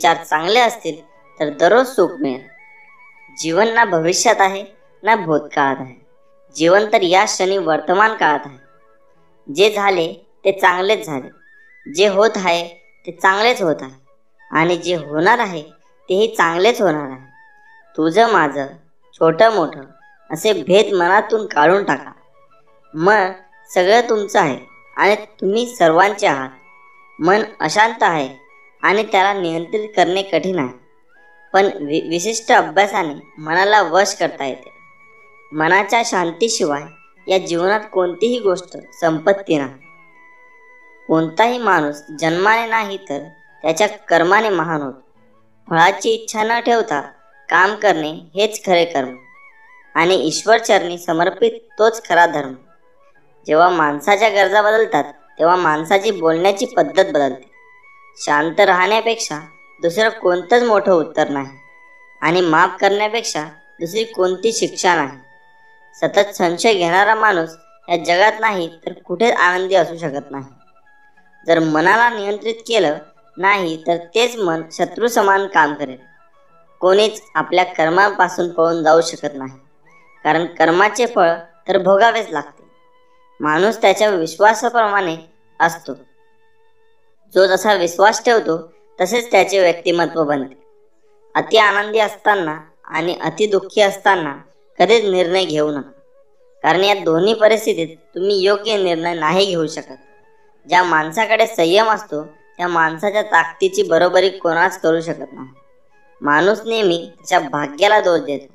विचार चांगले असतील तर दररोज सुख मिळेल. जीवन ना भविष्यात आहे ना भूतकाळात आहे. जीवन तर या क्षणी वर्तमान काळात आहे. जे झाले ते चांगलेच झाले, जे होत आहे ते चांगलेच होत आहे आणि जे होणार आहे तेही चांगलेच होणार आहे. तुझं माझं छोटं मोठं असे भेद मनातून काढून टाका. मन सगळं तुमचं आहे आणि तुम्ही सर्वांचे आहात. मन अशांत आहे आणि त्याला नियंत्रित करणे कठीण आहे, पण विशिष्ट अभ्यासाने मनाला वश करता येते. मनाच्या शांतीशिवाय या जीवनात कोणतीही गोष्ट संपत्ती नाही. कोणताही माणूस जन्माने नाही तर त्याच्या कर्माने महान होतो. फळाची इच्छा न ठेवता काम करणे हेच खरे कर्म आणि ईश्वरचरणी समर्पित तोच खरा धर्म. जेव्हा माणसाच्या गरजा बदलतात तेव्हा माणसाची बोलण्याची पद्धत बदलते. शांत राहण्यापेक्षा दुसरं कोणतंच मोठं उत्तर नाही आणि माफ करण्यापेक्षा दुसरी कोणती शिक्षा नाही. सतत संशय घेणारा माणूस या जगात नाही तर कुठेच आनंदी असू शकत नाही. जर मनाला नियंत्रित केलं नाही तर तेच मन शत्रू समान काम करेल. कोणीच आपल्या कर्मापासून पळून जाऊ शकत नाही, कारण कर्माचे फळ तर भोगावेच लागते. माणूस त्याच्या विश्वासाप्रमाणे असतो. जो जसा विश्वास ठेवतो तसेच त्याचे व्यक्तिमत्व बनते. अति आनंदी असताना आणि अति दुःखी असताना कधीच निर्णय घेऊ नका, कारण या दोन्ही परिस्थितीत तुम्ही योग्य निर्णय नाही घेऊ शकत. ज्या माणसाकडे संयम असतो त्या माणसाच्या ताकदीची बरोबरी कोणाच करू शकत नाही. माणूस नेहमी त्याच्या भाग्याला दोष देतो,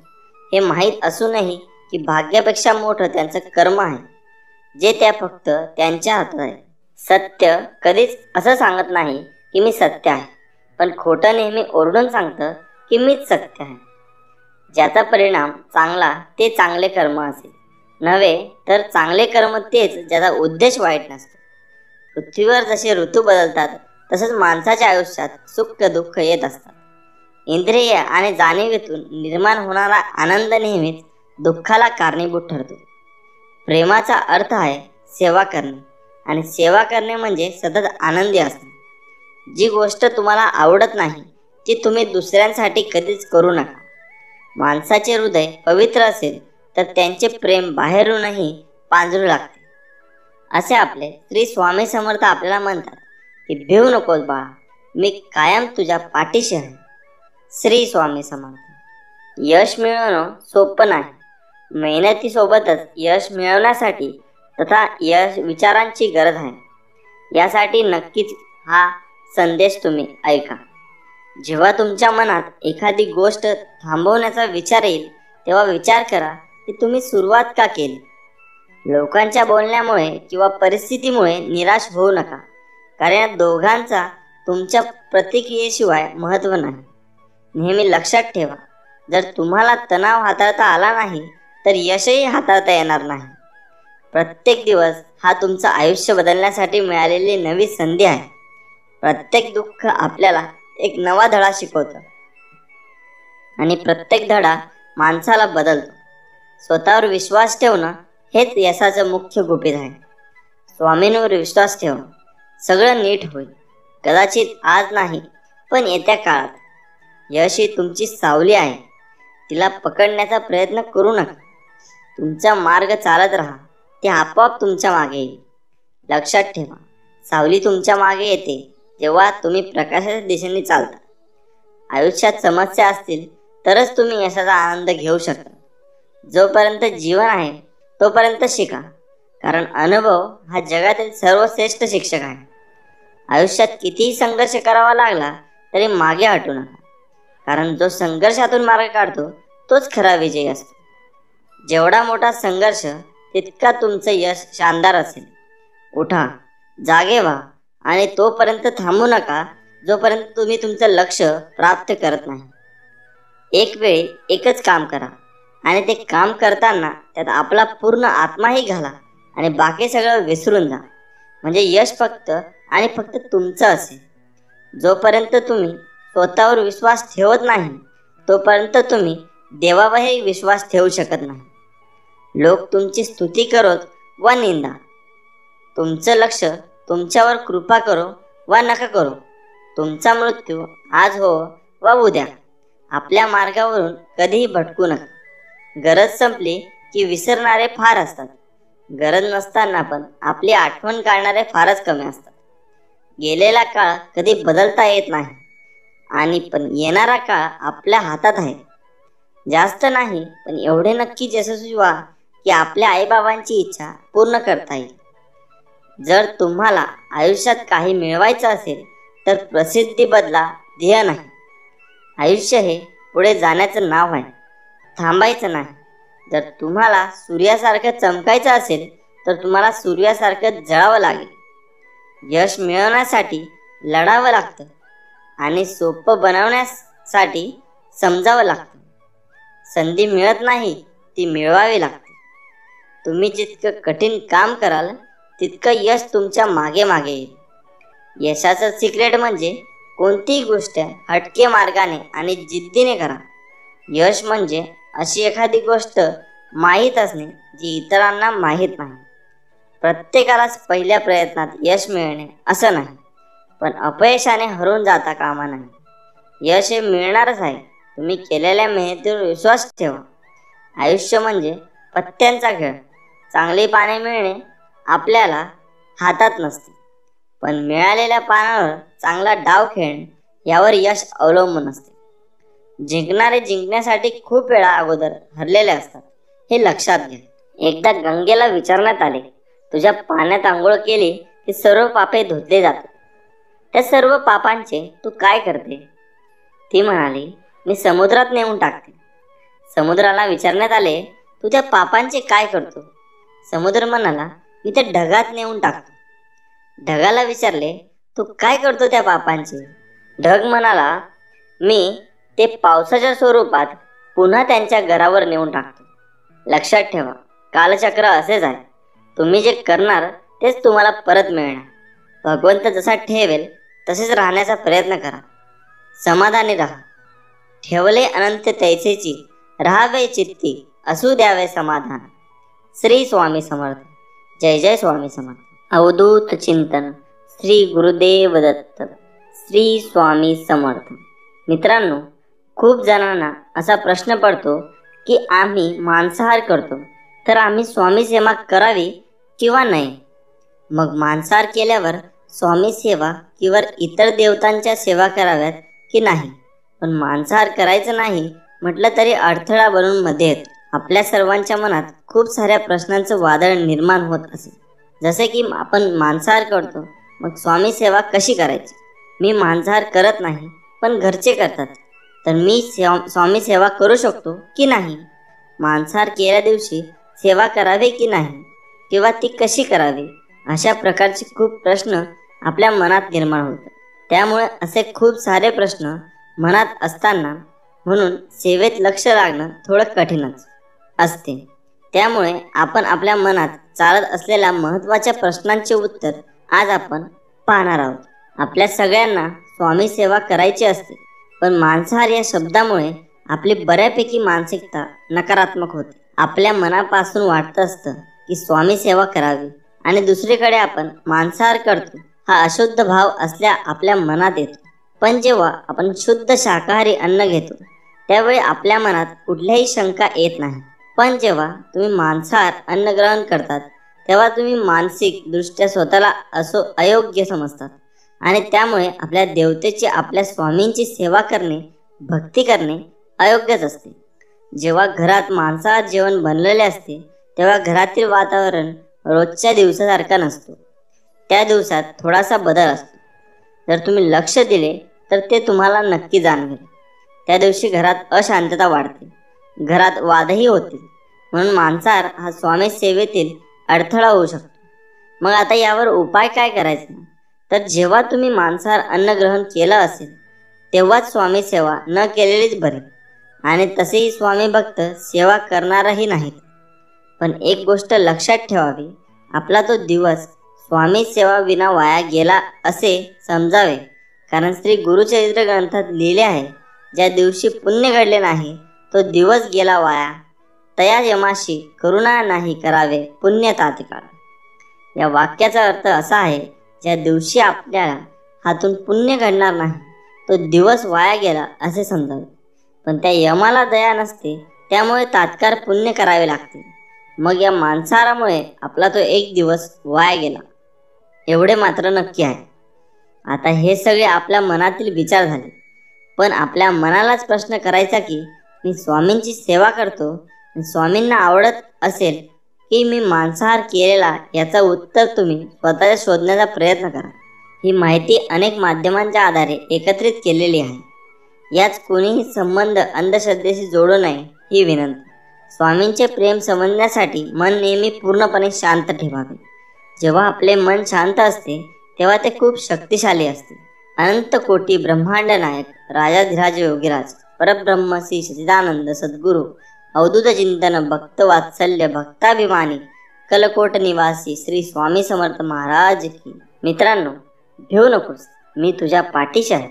हे माहीत असूनही की भाग्यापेक्षा मोठं त्यांचं कर्म आहे, जे त्या फक्त त्यांच्या हातात आहे. सत्य कधीच असं सांगत नाही की मी सत्य आहे, पण खोटं नेहमी ओरडून सांगतं की मीच सत्य आहे. ज्याचा परिणाम चांगला ते चांगले कर्म असेल, नव्हे तर चांगले कर्म तेच ज्याचा उद्देश वाईट नसतो. पृथ्वीवर जसे ऋतू बदलतात तसंच माणसाच्या आयुष्यात सुख दुःख येत असतात. इंद्रिय आणि जाणीवेतून निर्माण होणारा आनंद नेहमीच दुःखाला कारणीभूत ठरतो. प्रेमाचा अर्थ आहे सेवा करणे आणि सेवा करणे म्हणजे सतत आनंदी असणे. जी गोष्ट तुम्हाला आवडत नाही ती तुम्ही दुसऱ्यांसाठी कधीच करू नका. माणसाचे हृदय पवित्र असेल तर त्यांचे प्रेम बाहेरूनही पांजरू लागते. असे आपले श्री स्वामी समर्थ आपल्याला म्हणतात की भिवू नकोस बाळा, मी कायम तुझ्या पाठीशी आहे. श्री स्वामी समर्थ. यश मिळवणं सोपं नाही. मेहनतीसोबतच यश मिळवण्यासाठी तथा यश विचारांची गरज आहे. यासाठी नक्कीच हा संदेश तुम्ही ऐका. जेव्हा तुमच्या मनात एखादी गोष्ट थांबवण्याचा विचार येईल तेव्हा विचार करा की तुम्ही सुरुवात का केली. लोकांच्या बोलण्यामुळे किंवा परिस्थितीमुळे निराश होऊ नका, कारण या दोघांचा तुमच्या प्रतिक्रियेशिवाय महत्त्व नाही. नेहमी लक्षात ठेवा, जर तुम्हाला तणाव हाताळता आला नाही तर यशही हाताळता येणार नाही. प्रत्येक दिवस हा तुमचं आयुष्य बदलण्यासाठी मिळालेली नवी संधी आहे. प्रत्येक दुःख आपल्याला एक नवा धडा शिकवतं आणि प्रत्येक धडा माणसाला बदलतो. स्वतःवर विश्वास ठेवणं हेच यशाचं मुख्य गुपित आहे. स्वामींवर विश्वास ठेवा, सगळं नीट होईल. कदाचित आज नाही पण येत्या काळात. यश ही तुमची सावली आहे, तिला पकडण्याचा प्रयत्न करू नका. तुमचा मार्ग चालत राहा, ते आपोआप तुमच्या मागे येईल. लक्षात ठेवा, सावली तुमच्या मागे येते जेव्हा तुम्ही प्रकाशाच्या दिशेने चालता. आयुष्यात समस्या असतील तरच तुम्ही यशाचा आनंद घेऊ शकता. जोपर्यंत जीवन आहे तोपर्यंत शिका, कारण अनुभव हा जगातील सर्वश्रेष्ठ शिक्षक आहे. आयुष्यात कितीही संघर्ष करावा लागला तरी मागे हटू नका, कारण जो संघर्षातून मार्ग काढतो तोच खरा विजयी असतो. जेवढा मोठा संघर्ष तितका तुमचं यश शानदार असेल. उठा, जागे व्हा आणि तोपर्यंत थांबू नका जोपर्यंत तुम्ही तुमचं लक्ष्य प्राप्त करत नाही. एक वेळी एकच काम करा आणि ते काम करताना त्यात आपला पूर्ण आत्माही घाला आणि बाकी सगळं विसरून जा. म्हणजे यश फक्त आणि फक्त तुमचं असेल. जोपर्यंत तुम्ही स्वतःवर विश्वास ठेवत नाही तोपर्यंत तुम्ही देवावरही विश्वास ठेवू शकत नाही. लोक तुमची स्तुती करोत वा निंदा, तुमचं लक्ष तुमच्यावर कृपा करो वा नका करो, तुमचा मृत्यू आज हो वा उद्या, आपल्या मार्गावरून कधीही भटकू नका. गरज संपली की विसरणारे फार असतात, गरज नसताना पण आपली आठवण काढणारे फारच कमी असतात. गेलेला काळ कधी बदलता येत नाही आणि पण येणारा काळ आपल्या हातात आहे. जास्त नाही पण एवढे नक्की यशस्वी व्हा की आपल्या आईबाबांची इच्छा पूर्ण करता येईल. जर तुम्हाला आयुष्यात काही मिळवायचं असेल तर प्रसिद्धी बदला, ध्येय नाही. आयुष्य हे पुढे जाण्याचं नाव आहे, थांबायचं नाही. जर तुम्हाला सूर्यासारखं चमकायचं असेल तर तुम्हाला सूर्यासारखं जळावं लागेल. यश मिळवण्यासाठी लढावं लागतं आणि सोपं बनवण्यासाठी समजावं लागतं. संधी मिळत नाही, ती मिळवावी लागते. तुम्ही जितकं कठीण काम कराल तितकं यश तुमच्या मागे मागे येईल. यशाचं सिक्रेट म्हणजे कोणतीही गोष्ट हटके मार्गाने आणि जिद्दीने करा. यश म्हणजे अशी एखादी गोष्ट माहीत असणे जी इतरांना माहीत नाही. प्रत्येकालाच पहिल्या प्रयत्नात यश मिळणे असं नाही, पण अपयशाने हरवून जाता कामा नये. यश हे मिळणारच आहे. तुम्ही केलेल्या मेहनतीवर विश्वास ठेवा. आयुष्य म्हणजे पत्त्यांचा खेळ. चांगली पाने मिळणे आपल्याला हातात नसते, पण मिळालेल्या पानावर चांगला डाव खेळणे यावर यश अवलंबून असते. जिंकणारे जिंकण्यासाठी खूप वेळा अगोदर हरलेले असतात, हे लक्षात घ्या. एकदा गंगेला विचारण्यात आले, तुझ्या पाण्यात आंघोळ केली की सर्व पापे धुतले जातात, त्या सर्व पापांचे तू काय करते? ती म्हणाली, मी समुद्रात नेऊन टाकते. समुद्राला विचारण्यात आले, तू त्या पापांचे काय करतो? समुद्र म्हणाला, मी ते ढगात नेऊन टाकतो. ढगाला विचारले, तू काय करतो त्या पापांचे? ढग म्हणाला, मी ते पावसाच्या स्वरूपात पुन्हा त्यांच्या घरावर नेऊन टाकतो. लक्षात ठेवा, कालचक्र असेच आहे. तुम्ही जे करणार तेच तुम्हाला परत मिळणार. भगवंत जसा ठेवेल तसेच राहण्याचा प्रयत्न करा. समाधानी राहा. ठेवले अनंत तैसेची, राहावे चित्ती, असू द्यावे समाधान. श्री स्वामी समर्थ. जय जय स्वामी समर्थ. अवधूत चिंतन. श्री गुरुदेव दत्त. श्री स्वामी समर्थ. मित्रांनो, खूप जणांना असा प्रश्न पडतो की आम्ही मांसाहार करतो तर आम्ही स्वामी सेवा करावी किंवा नाही. मग मांसाहार केल्यावर स्वामी सेवा किंवा इतर देवतांच्या सेवा कराव्यात की नाही? पण मांसाहार करायचं नाही म्हटलं तरी अडथळा बनून मध्ये येतो. आपल्या सर्वांच्या मनात खूप साऱ्या प्रश्नांचं वादळ निर्माण होत असे. जसे की आपण मांसाहार करतो, मग स्वामी सेवा कशी करायची? मी मांसाहार करत नाही पण घरचे करतात, तर मी स्वामी सेवा करू शकतो की नाही? मांसाहार केल्या दिवशी सेवा करावी की नाही, किंवा ती कशी करावी? अशा प्रकारचे खूप प्रश्न आपल्या मनात निर्माण होतात. त्यामुळे असे खूप सारे प्रश्न मनात असताना म्हणून सेवेत लक्ष लागणं थोडं कठीणच असते. त्यामुळे आपण आपल्या मनात चालत असलेल्या महत्त्वाच्या प्रश्नांचे उत्तर आज आपण पाहणार आहोत. आपल्या सगळ्यांना स्वामी सेवा करायची असते, पण मांसाहार या शब्दामुळे आपली बऱ्यापैकी मानसिकता नकारात्मक होते. आपल्या मनापासून वाटत असतं की स्वामी सेवा करावी आणि दुसरीकडे आपण मांसाहार करतो हा अशुद्ध भाव असल्या आपल्या मनात येतो. पण जेव्हा आपण शुद्ध शाकाहारी अन्न घेतो त्यावेळी आपल्या मनात कुठल्याही शंका येत नाही. पण जेव्हा तुम्ही मांसाहार अन्न ग्रहण करतात तेव्हा तुम्ही मानसिक दृष्ट्या स्वतःला अयोग्य समजतात आणि त्यामुळे आपल्या देवतेची, आपल्या स्वामींची सेवा करणे, भक्ती करणे अयोग्यच असते. जेव्हा घरात मांसाहार जेवण बनलेले असते तेव्हा घरातील वातावरण रोजच्या दिवसासारखा नसतो. त्या दिवसात थोडासा बदल असतो. जर तुम्ही लक्ष दिले तर ते तुम्हाला नक्की जाणवेल. त्या दिवशी घरात अशांतता वाढते, घरात वादही होतील. म्हणून मांसाहार हा स्वामी सेवेतील अडथळा होऊ शकतो. मग आता यावर उपाय काय करायचा? तर जेव्हा तुम्ही मांसाहार अन्न ग्रहण केलं असेल तेव्हाच स्वामी सेवा न केलेलीच बरी. आणि तसेही स्वामी भक्त सेवा करणारही नाहीत. पण एक गोष्ट लक्षात ठेवावी, आपला तो दिवस स्वामी सेवा विना वाया गेला असे समजावे. कारण श्री गुरुचरित्र ग्रंथात लिहिले आहे, ज्या दिवशी पुण्य घडले नाही तो दिवस गेला वाया. तया यमाशी करुणा नाही करावे पुण्य तात्काळ. या वाक्याचा अर्थ असा आहे, ज्या दिवशी आपल्याला हातून पुण्य घडणार नाही, तो दिवस वाया गेला असे समजावे. पण त्या यमाला दया नसते, त्यामुळे तात्काळ पुण्य करावे लागते. मग या मांसाहारामुळे आपला तो एक दिवस वाया गेला एवढे मात्र नक्की आहे. आता हे सगळे आपल्या मनातील विचार झाले. पण आपल्या मनालाच प्रश्न करायचा की मी स्वामींची सेवा करतो, स्वामींना आवडत असेल की मी मांसाहार केलेला, याचं उत्तर तुम्ही स्वतःच्या शोधण्याचा प्रयत्न करा. ही माहिती अनेक माध्यमांच्या आधारे एकत्रित केलेली आहे. याच कोणीही संबंध अंधश्रद्धेशी जोडू नये ही विनंती. स्वामींचे प्रेम समजण्यासाठी मन नेहमी पूर्णपणे शांत ठेवावे. जेव्हा आपले मन शांत असते तेव्हा ते खूप शक्तिशाली असते. अनंत कोटी ब्रह्मांड नायक राजाधिराज योगीराज परब्रह्म श्री सच्चिदानंद सद्गुरु अवधूत चिंतन भक्त वात्सल्य भक्ताभिमानी कलकोट निवासी श्री स्वामी समर्थ महाराज की. मित्रांनो, भेऊ नकोस, मी तुझ्या पाठीशी आहे.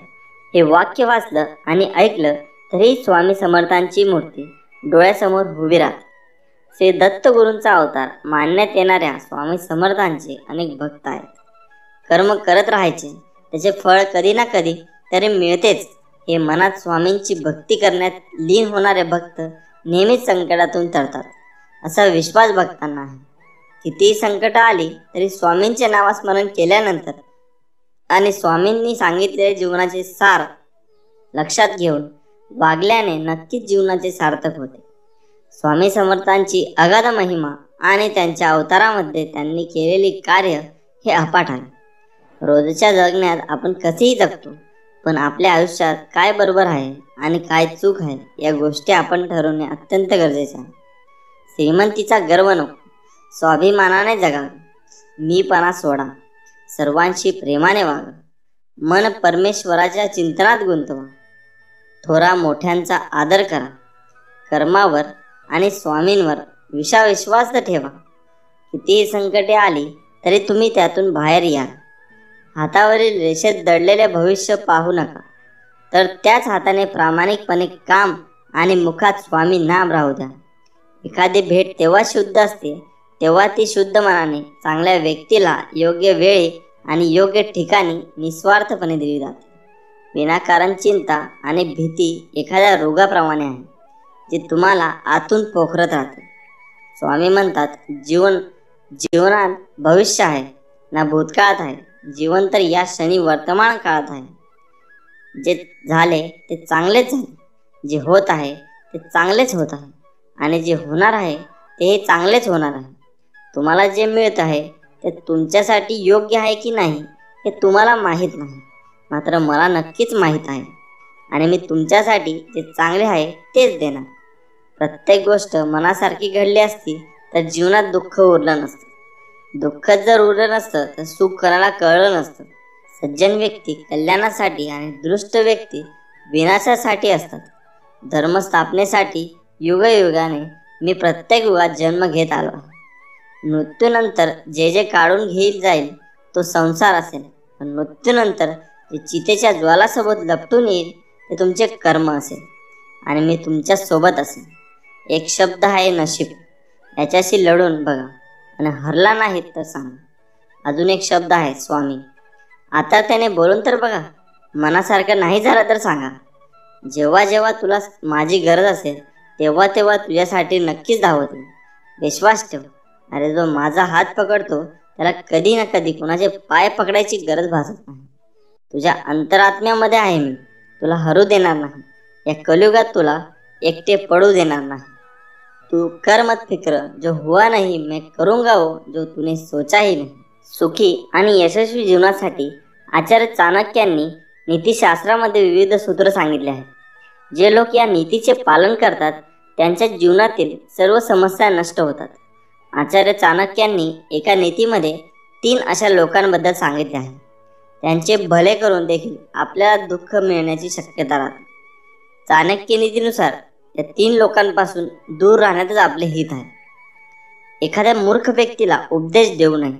हे वाक्य वाचलं आणि ऐकलं तरी स्वामी समर्थांची मूर्ती डोळ्यासमोर उभी राहते. श्री दत्तगुरूंचा अवतार मानण्यात येणाऱ्या स्वामी समर्थांचे अनेक भक्त आहेत. कर्म करत राहायचे, त्याचे फळ कधी ना कधी तरी मिळतेच हे मनात स्वामींची भक्ती करण्यात लीन होणारे भक्त नेहमीच संकटातून तरतात असा विश्वास भक्तांना आहे. कितीही संकट आली तरी स्वामींचे नामस्मरण केल्यानंतर आणि स्वामींनी सांगितलेले जीवनाचे सार लक्षात घेऊन वागल्याने नक्कीच जीवनाचे सार्थक होते. स्वामी समर्थांची अगाध महिमा आणि त्यांच्या अवतारामध्ये त्यांनी केलेली कार्य हे अफाट आहे. रोजच्या जगण्यात आपण कसेही जगतो, पण आपल्या आयुष्यात काय बरोबर आहे आणि काय चूक आहे या गोष्टी आपण ठरवणे अत्यंत गरजेचे आहे. श्रीमंतीचा गर्व नको, स्वाभिमानाने जगावे, मीपणा सोडा, सर्वांशी प्रेमाने वागा, मन परमेश्वराच्या चिंतनात गुंतवा, थोरा मोठ्यांचा आदर करा, कर्मावर आणि स्वामींवर विश्वास ठेवा. कितीही संकटे आली तरी तुम्ही त्यातून बाहेर या. हातावरील रेषेत दडलेले भविष्य पाहू नका, तर त्याच हाताने प्रामाणिकपणे काम आणि मुखात स्वामी नाम राहू द्या. एखादी भेट तेव्हा शुद्ध असते तेव्हा ती शुद्ध मनाने चांगल्या व्यक्तीला योग्य वेळी आणि योग्य ठिकाणी निस्वार्थपणे दिली जाते. विनाकारण चिंता आणि भीती एखाद्या रोगाप्रमाणे आहे, जे तुम्हाला आतून पोखरत राहते. स्वामी म्हणतात, जीवनात भविष्य आहे ना भूतकाळात आहे. जीवन तर या क्षणी वर्तमान काळात आहे. जे झाले ते चांगलेच झाले, जे होत आहे ते चांगलेच होत आहे आणि जे होणार आहे ते चांगलेच होणार आहे. तुम्हाला जे मिळत आहे ते तुमच्यासाठी योग्य आहे की नाही हे तुम्हाला माहीत नाही, मात्र मला नक्कीच माहीत आहे आणि मी तुमच्यासाठी जे चांगले आहे तेच देणार. प्रत्येक गोष्ट मनासारखी घडली असती तर जीवनात दुःख उरलं नसतं. दुःखच जर उरलं नसतं तर सुख कोणाला कळलं नसतं. सज्जन व्यक्ती कल्याणासाठी आणि दुष्ट व्यक्ती विनाशासाठी असतात. धर्मस्थापनेसाठी युगयुगाने मी प्रत्येक युगात जन्म घेत आलो आहे. मृत्यूनंतर जे जे काढून घेईल जाईल तो संसार असेल, पण मृत्यूनंतर जे चितेच्या ज्वालासोबत लपटून येईल ते तुमचे कर्म असेल आणि मी तुमच्या सोबत असेल. एक शब्द आहे नशीब, याच्याशी लढून बघा आणि हरला नाहीत तर सांगा. अजून एक शब्द आहे स्वामी, आता त्याने बोलून तर बघा. मनासारखं नाही झालं तर सांगा. जेव्हा जेव्हा तुला माझी गरज असेल तेव्हा तेव्हा तुझ्यासाठी नक्कीच धावते. विश्वास ठेव. अरे जो माझा हात पकडतो त्याला कधी ना कधी कुणाचे पाय पकडायची गरज भासत नाही. तुझ्या अंतरात्म्यामध्ये आहे मी, तुला हरू देणार नाही. या कलियुगात तुला एकटे पडू देणार नाही. तू कर मत फिक्र, जो हुआ नहीं मैं करूंगा वो जो तूने सोचा ही नहीं. सुखी आणि यशस्वी जीवनासाठी आचार्य चाणक्यांनी नीतिशास्त्रामध्ये विविध सूत्र सांगितले आहेत. जे लोक या नीतीचे पालन करतात त्यांच्या जीवनातील सर्व समस्या नष्ट होतात. आचार्य चाणक्यांनी एका नीतीमध्ये 3 अशा लोकांबद्दल सांगितले आहे. त्यांचे भले करून देखील आपल्याला दुःख मिळण्याची शक्यता राहते. चाणक्य नीतीनुसार या 3 लोकांपासून दूर राहण्यातच आपले हित आहे. एखाद्या मूर्ख व्यक्तीला उपदेश देऊ नये.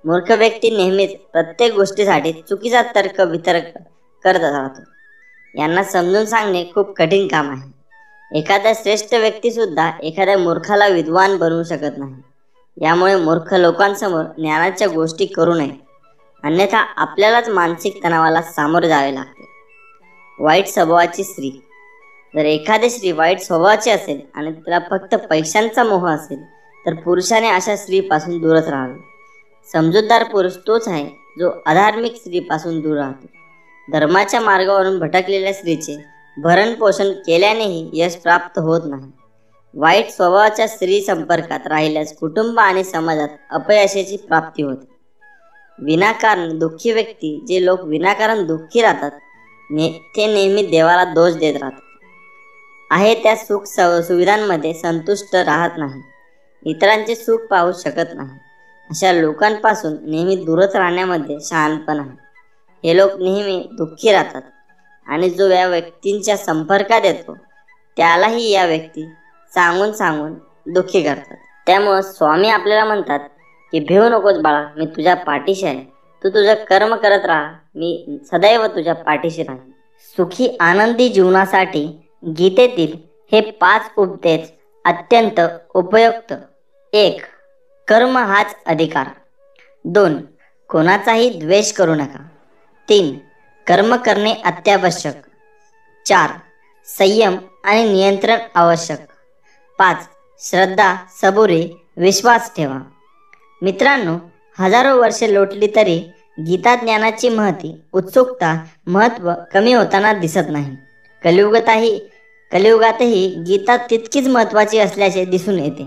मूर्ख व्यक्ती नेहमीच प्रत्येक गोष्टीसाठी चुकीचा तर्क वितर्क करत राहतो. यांना समजून सांगणे खूप कठीण काम आहे. एखादा श्रेष्ठ व्यक्ती सुद्धा एखाद्या मूर्खाला विद्वान बनवू शकत नाही. यामुळे मूर्ख लोकांसमोर ज्ञानाच्या गोष्टी करू नये. अन्यथा आपल्यालाच मानसिक तणावाला सामोरे जावे लागते. वाईट स्वभावाची स्त्री. जर एखादी स्त्री वाईट स्वभावाची असेल आणि तिला फक्त पैशांचा मोह असेल तर पुरुषाने अशा स्त्रीपासून दूरच राहावे. समजूतदार पुरुष तोच आहे जो अधार्मिक स्त्रीपासून दूर राहतो. धर्माच्या मार्गावरून भटकलेल्या स्त्रीचे भरण पोषण केल्यानेही यश प्राप्त होत नाही. वाईट स्वभावाच्या स्त्री संपर्कात राहिल्यास कुटुंब आणि समाजात अपयशाची प्राप्ती होते. विनाकारण दुःखी व्यक्ती. जे लोक विनाकारण दुःखी राहतात ते नेहमी देवाला दोष देत राहतात. आहे त्या सुख सुविधांमध्ये संतुष्ट राहत नाही. इतरांचे सुख पाहू शकत नाही. अशा लोकांपासून नेहमी दूरच राहण्यामध्ये शहाणपण आहे. हे लोक नेहमी दुःखी राहतात आणि जो या व्यक्तींच्या संपर्कात येतो त्यालाही या व्यक्ती सांगून सांगून दुःखी करतात. त्यामुळं स्वामी आपल्याला म्हणतात की भेऊ नकोस बाळा, मी तुझ्या पाठीशी आहे. तू तुझं कर्म करत राहा, मी सदैव तुझ्या पाठीशी राहीन. सुखी आनंदी जीवनासाठी गीतेतील हे 5 उपदेश अत्यंत उपयुक्त. 1. कर्म हाच अधिकार. 2. कोणाचाही द्वेष करू नका. 3. कर्म करणे अत्यावश्यक. 4. संयम आणि नियंत्रण आवश्यक. 5. श्रद्धा, सबुरी, विश्वास ठेवा. मित्रांनो, हजारो वर्षे लोटली तरी गीता ज्ञानाची उत्सुकता, महत्त्व कमी होताना दिसत नाही. कलियुगातही गीता तितकीच महत्त्वाची असल्याचे दिसून येते.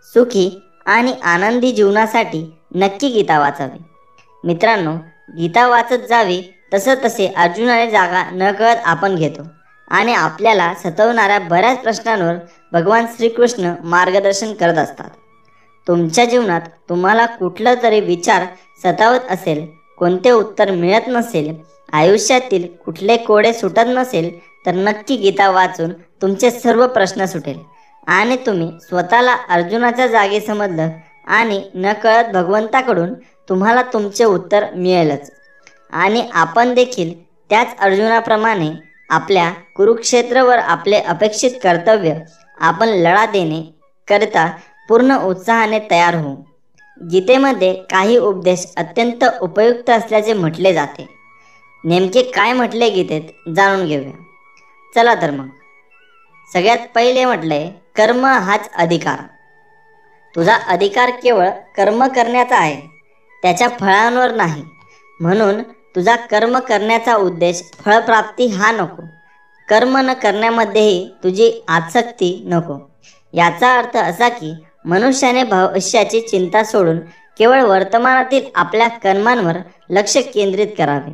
सुखी आणि आनंदी जीवनासाठी नक्की गीता वाचावी. मित्रांनो, गीता वाचत जावी तसे अर्जुनाने जागा नकळत आपण घेतो आणि आपल्याला सतावणाऱ्या बऱ्याच प्रश्नांवर भगवान श्रीकृष्ण मार्गदर्शन करत असतात. तुमच्या जीवनात तुम्हाला कुठला तरी विचार सतावत असेल, कोणते उत्तर मिळत नसेल, आयुष्यातील कुठले कोडे सुटत नसेल तर नक्की गीता वाचून तुमचे सर्व प्रश्न सुटेल आणि तुम्ही स्वतःला अर्जुनाच्या जागी समजलं आणि नकळत भगवंताकडून तुम्हाला तुमचे उत्तर मिळेलच. आणि आपण देखील त्याच अर्जुनाप्रमाणे आपल्या कुरुक्षेत्रावर आपले अपेक्षित कर्तव्य आपण लढा देणे करता पूर्ण उत्साहाने तयार होऊ. गीतेमध्ये काही उपदेश अत्यंत उपयुक्त असल्याचे म्हटले जाते. नेमके काय म्हटले गीतेत जाणून घेऊया. चला तर मग. सगळ्यात पहिले म्हटलंय कर्म हाच अधिकार. तुझा अधिकार केवळ कर्म करण्याचा आहे, त्याच्या फळांवर नाही. म्हणून तुझा कर्म करण्याचा उद्देश फळप्राप्ती हा नको. कर्म न करण्यामध्येही तुझी आसक्ती नको. याचा अर्थ असा की मनुष्याने भविष्याची चिंता सोडून केवळ वर्तमानातील आपल्या कर्मांवर लक्ष केंद्रित करावे.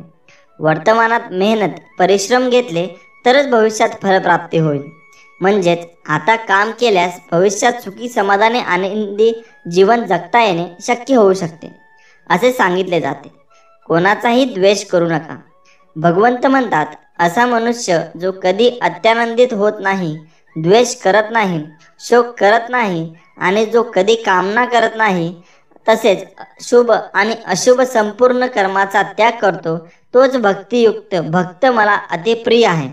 वर्तमानात मेहनत, परिश्रम घेतले तरच भविष्यात फलप्राप्ती होईल. म्हणजेच आता काम केल्यास भविष्यात सुखी, समाधानी, आनंदी जीवन जगता येणे शक्य होऊ शकते असे सांगितले जाते. कोणाचाही द्वेष करू नका. भगवंत म्हणतात, असा मनुष्य जो कधी अत्यानंदित होत नाही, द्वेष करत नाही, शोक करत नाही आणि जो कधी कामना करत नाही, तसेच शुभ आणि अशुभ संपूर्ण कर्माचा त्याग करतो, तोच भक्तियुक्त भक्त मला अतिप्रिय आहे.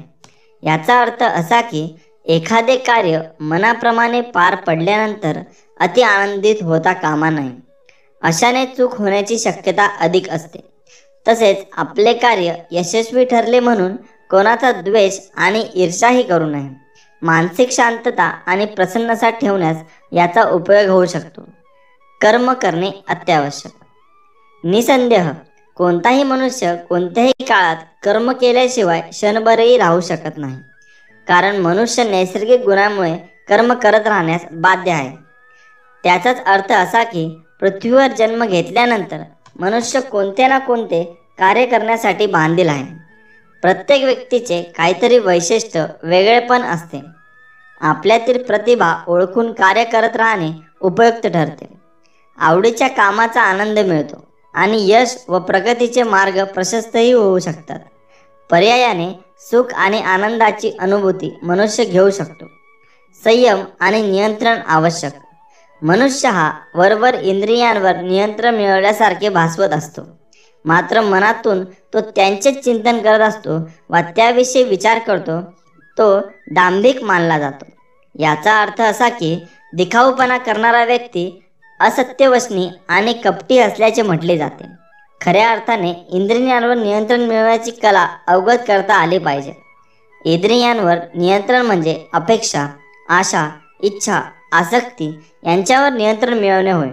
याचा अर्थ असा की एखादे कार्य मनाप्रमाणे पार पडल्यानंतर अति आनंदित होता कामा नये. अशाने चूक होण्याची शक्यता अधिक असते. तसेच आपले कार्य यशस्वी ठरले म्हणून कोणाचा द्वेष आणि ईर्ष्याही करू नये. मानसिक शांतता आणि प्रसन्नता ठेवण्यास याचा उपयोग होऊ शकतो. कर्म करणे अत्यावश्यक. निसंदेह कोणताही मनुष्य कोणत्याही काळात कर्म केल्याशिवाय क्षणभरही राहू शकत नाही. कारण मनुष्य नैसर्गिक गुणामुळे कर्म करत राहण्यास बाध्य आहे. त्याचाच अर्थ असा की पृथ्वीवर जन्म घेतल्यानंतर मनुष्य कोणते ना कोणते कार्य करण्यासाठी बांधील आहे. प्रत्येक व्यक्तीचे काहीतरी वैशिष्ट्य, वेगळेपण असते. आपल्यातील प्रतिभा ओळखून कार्य करत राहणे उपयुक्त ठरते. आवडीच्या कामाचा आनंद मिळतो आणि यश व प्रगतीचे मार्ग प्रशस्तही होऊ शकतात. पर्यायाने सुख आणि आनंदाची अनुभूती मनुष्य घेऊ शकतो. संयम आणि नियंत्रण आवश्यक. मनुष्य हा वरवर इंद्रियांवर नियंत्रण मिळवल्यासारखे भासवत असतो, मात्र मनातून तो त्यांचेच चिंतन करत असतो व त्याविषयी विचार करतो, तो डांबिक मानला जातो. याचा अर्थ असा की दिखाऊपणा करणारा व्यक्ती असत्यवसनी आणि कपटी असल्याचे म्हटले जाते. खऱ्या अर्थाने इंद्रियांवर नियंत्रण मिळवण्याची कला अवगत करता आली पाहिजे. इंद्रियांवर नियंत्रण म्हणजे अपेक्षा, आशा, इच्छा, आसक्ती यांच्यावर नियंत्रण मिळवणे होय.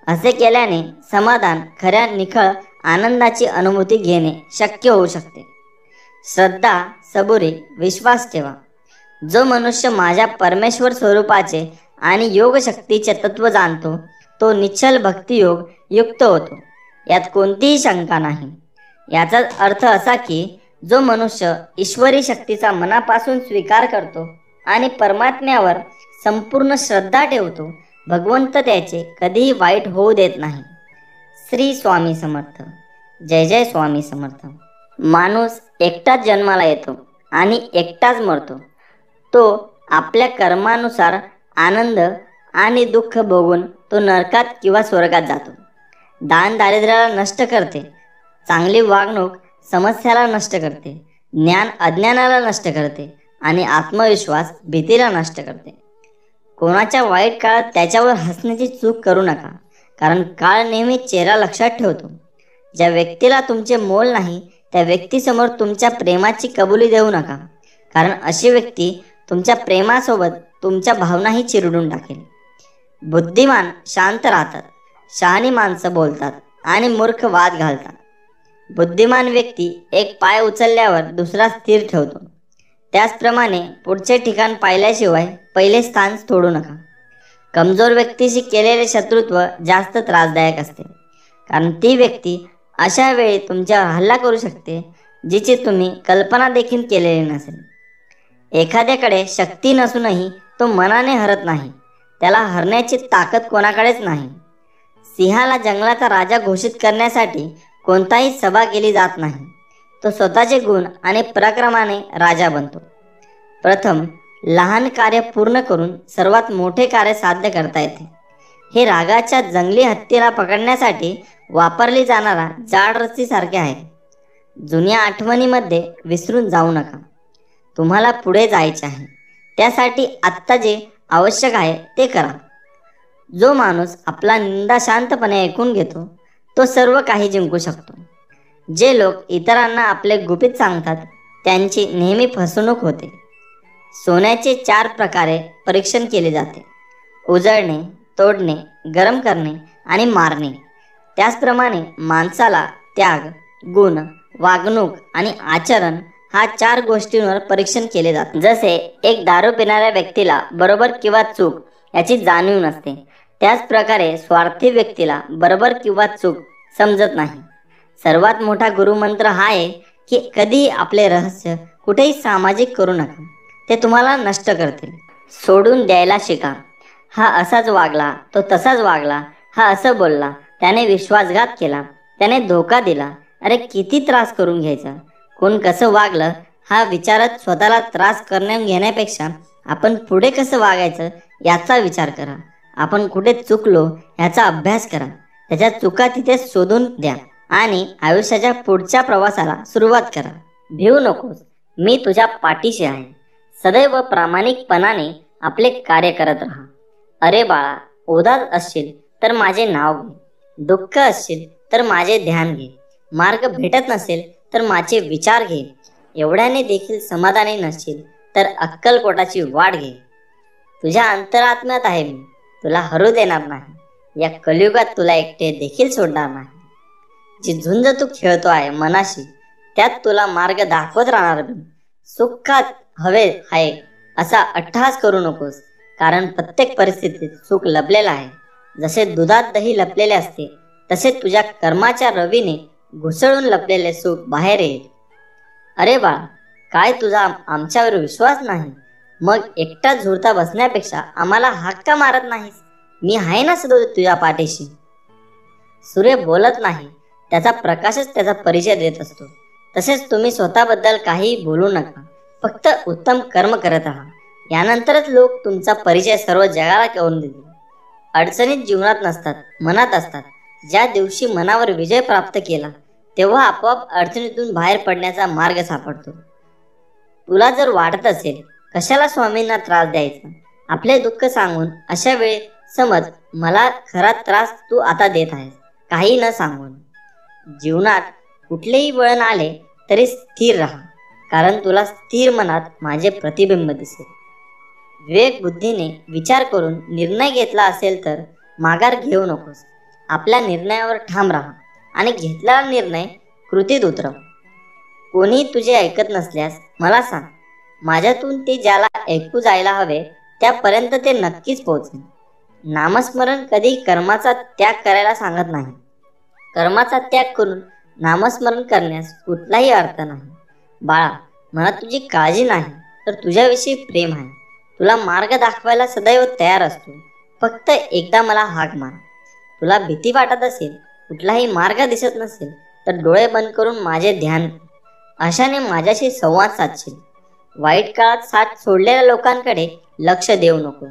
असे केल्याने समाधान, खऱ्या निखळ आनंदाची अनुभूती घेणे शक्य होऊ शकते. श्रद्धा, सबुरी, विश्वास ठेवा. जो मनुष्य माझ्या परमेश्वर स्वरूपाचे आणि योगशक्तीचे तत्व जाणतो तो निश्चल भक्तियोग युक्त होतो, यात कोणतीही शंका नाही. याचाच अर्थ असा की जो मनुष्य ईश्वरी शक्तीचा मनापासून स्वीकार करतो आणि परमात्म्यावर संपूर्ण श्रद्धा ठेवतो, भगवंत त्याचे कधीही वाईट होऊ देत नाही. श्री स्वामी समर्थ. जय जय स्वामी समर्थ. माणूस एकटाच जन्माला येतो आणि एकटाच मरतो. तो आपल्या कर्मानुसार आनंद आणि दुःख भोगून तो नरकात किंवा स्वर्गात जातो. दान दारिद्र्याला नष्ट करते, चांगली वागणूक समस्याला नष्ट करते, ज्ञान अज्ञानाला नष्ट करते आणि आत्मविश्वास भीतीला नष्ट करते. कोणाच्या वाईट काळात त्याच्यावर हसण्याची चूक करू नका, कारण काळ नेहमी चेहरा लक्षात ठेवतो. ज्या व्यक्तीला तुमचे मोल नाही त्या व्यक्तीसमोर तुमच्या प्रेमाची कबुली देऊ नका, कारण अशी व्यक्ती तुमच्या प्रेमासोबत तुमच्या भावनाही चिरडून टाकेल. बुद्धिमान शांत राहतात, शहाणी माणसं बोलतात आणि मूर्ख वाद घालतात. बुद्धिमान व्यक्ती एक पाय उचलल्यावर दुसरा स्थिर ठेवतो. त्याचप्रमाणे पुढचे ठिकाण पाहिल्याशिवाय पहिले स्थान सोडू नका. कमजोर व्यक्तीशी केलेले शत्रुत्व जास्त त्रासदायक असते, कारण ती व्यक्ती अशा वेळी तुमच्यावर हल्ला करू शकते जिची तुम्ही कल्पना देखील केलेली नसेल. एखाद्याकडे शक्ती नसूनही तो मनाने हरत नाही, त्याला हरण्याची ताकद कोणाकडेच नाही. सिंहाला जंगलाचा राजा घोषित करण्यासाठी कोणताही सभा केली जात नाही. तो स्वतःचे गुण आणि पराक्रमाने राजा बनतो. प्रथम लहान कार्य पूर्ण करून सर्वात मोठे कार्य साध्य करता येते. हे रागाच्या जंगली हत्तीला पकडण्यासाठी वापरली जाणारा जाड रस्सीसारखे आहे. जुन्या आठवणीमध्ये विसरून जाऊ नका. तुम्हाला पुढे जायचे आहे, त्यासाठी आत्ता जे आवश्यक आहे ते करा. जो माणूस आपला निंदा शांतपणे ऐकून घेतो तो सर्व काही जिंकू शकतो. जे लोक इतरांना आपले गुपित सांगतात त्यांची नेहमी फसवणूक होते. सोन्याचे 4 प्रकारे परीक्षण केले जाते: उजळणे, तोडणे, गरम करणे आणि मारणे. त्याचप्रमाणे माणसाला त्याग, गुण, वागणूक आणि आचरण हा 4 गोष्टींवर परीक्षण केले जाते. जसे एक दारू पिणाऱ्या व्यक्तीला बरोबर किंवा चूक याची जाणीव नसते, त्याच प्रकारे स्वार्थी व्यक्तीला बरोबर किंवा चूक समजत नाही. सर्वात मोठा गुरुमंत्र हा आहे की कधीही आपले रहस्य कुठेही सामाजिक करू नका, ते तुम्हाला नष्ट करतील. सोडून द्यायला शिका. हा असाच वागला, तो तसाच वागला, हा असं बोलला, त्याने विश्वासघात केला, त्याने धोका दिला, अरे किती त्रास करून घ्यायचा. कोण कसं वागलं हा विचारत स्वतःला त्रास करून घेण्यापेक्षा आपण पुढे कसं वागायचं याचा विचार करा. आपण कुठे चुकलो याचा अभ्यास करा, त्याच्या चुका तिथे शोधून द्या आणि आयुष्याच्या पुढच्या प्रवासाला सुरुवात करा. भिवू नकोस, मी तुझ्या पाठीशी आहे. सदैव प्रामाणिकपणाने आपले कार्य करत राहा. अरे बाळा, उदास असशील तर माझे नाव घे, दुःख असशील तर माझे ध्यान घे, मार्ग भेटत नसेल तर माझे विचार घे, एवढ्याने देखील समाधानी नसशील तर अक्कलकोटाची वाट घे. तुझ्या अंतरात्म्यात आहे मी, तुला हरू देणार नाही. या कलियुगात तुला एकटे देखील सोडणार नाही. जी झुंज तू खेळतो आहे मनाशी, त्यात तुला मार्ग दाखवत राहणार मी. सुखात हवे आहे असा अट्टहास करू नकोस, कारण प्रत्येक परिस्थितीत सुख लपलेलं आहे. जसे दुधात दही लपलेले असते तसे तुझ्या कर्माच्या रवीने घुसळून लपलेले सुख बाहेर येईल. अरे बाळा, काय तुझा आमच्यावर विश्वास नाही? मग एकटा झुरता बसण्यापेक्षा आम्हाला हाक का मारत नाहीस? मी आहे ना सदैव तुझ्या पाठीशी. सूर्य बोलत नाही, त्याचा प्रकाशच त्याचा परिचय देत असतो. तसेच तुम्ही स्वतःबद्दल काही बोलू नका, फक्त उत्तम कर्म करत राहा. यानंतरच लोक तुमचा परिचय सर्व जगाला करून देतील. अडचणीत जीवनात नसतात, मनात असतात. ज्या दिवशी मनावर विजय प्राप्त केला तेव्हा आपोआप अडचणीतून बाहेर पडण्याचा मार्ग सापडतो. तुला जर वाटत असेल कशाला स्वामींना त्रास द्यायचा, आपले दुःख सांगून, अशा वेळी समज मला खरा त्रास तू आता देत आहेस, काही न सांगून. जीवनात कुठलेही वळण आले तरी स्थिर राहा, कारण तुला स्थिर मनात माझे प्रतिबिंब दिसेल. विवेक बुद्धीने विचार करून निर्णय घेतला असेल तर माघार घेऊ नकोस. आपल्या निर्णयावर ठाम राहा आणि घेतलेला निर्णय कृतीत उतरव. कोणी तुझे ऐकत नसल्यास मला सांग. माझ्यातून ते ज्याला ऐकू जायला हवे त्यापर्यंत ते नक्कीच पोहोचेल. नामस्मरण कधी कर्माचा त्याग करायला सांगत नाही. कर्माचा त्याग करून नामस्मरण करण्यास कुठलाही अर्थ नाही. बाळा, मला तुझी काळजी नाही तर तुझ्याविषयी प्रेम आहे. तुला मार्ग दाखवायला सदैव तयार असतो. फक्त एकदा मला हाक मार. तुला भीती वाटत असेल, कुठलाही मार्ग दिसत नसेल तर डोळे बंद करून माझे ध्यान कर. अशाने माझ्याशी संवाद साधशील. वाईट काळात साथ सोडलेल्या लोकांकडे लक्ष देऊ नको,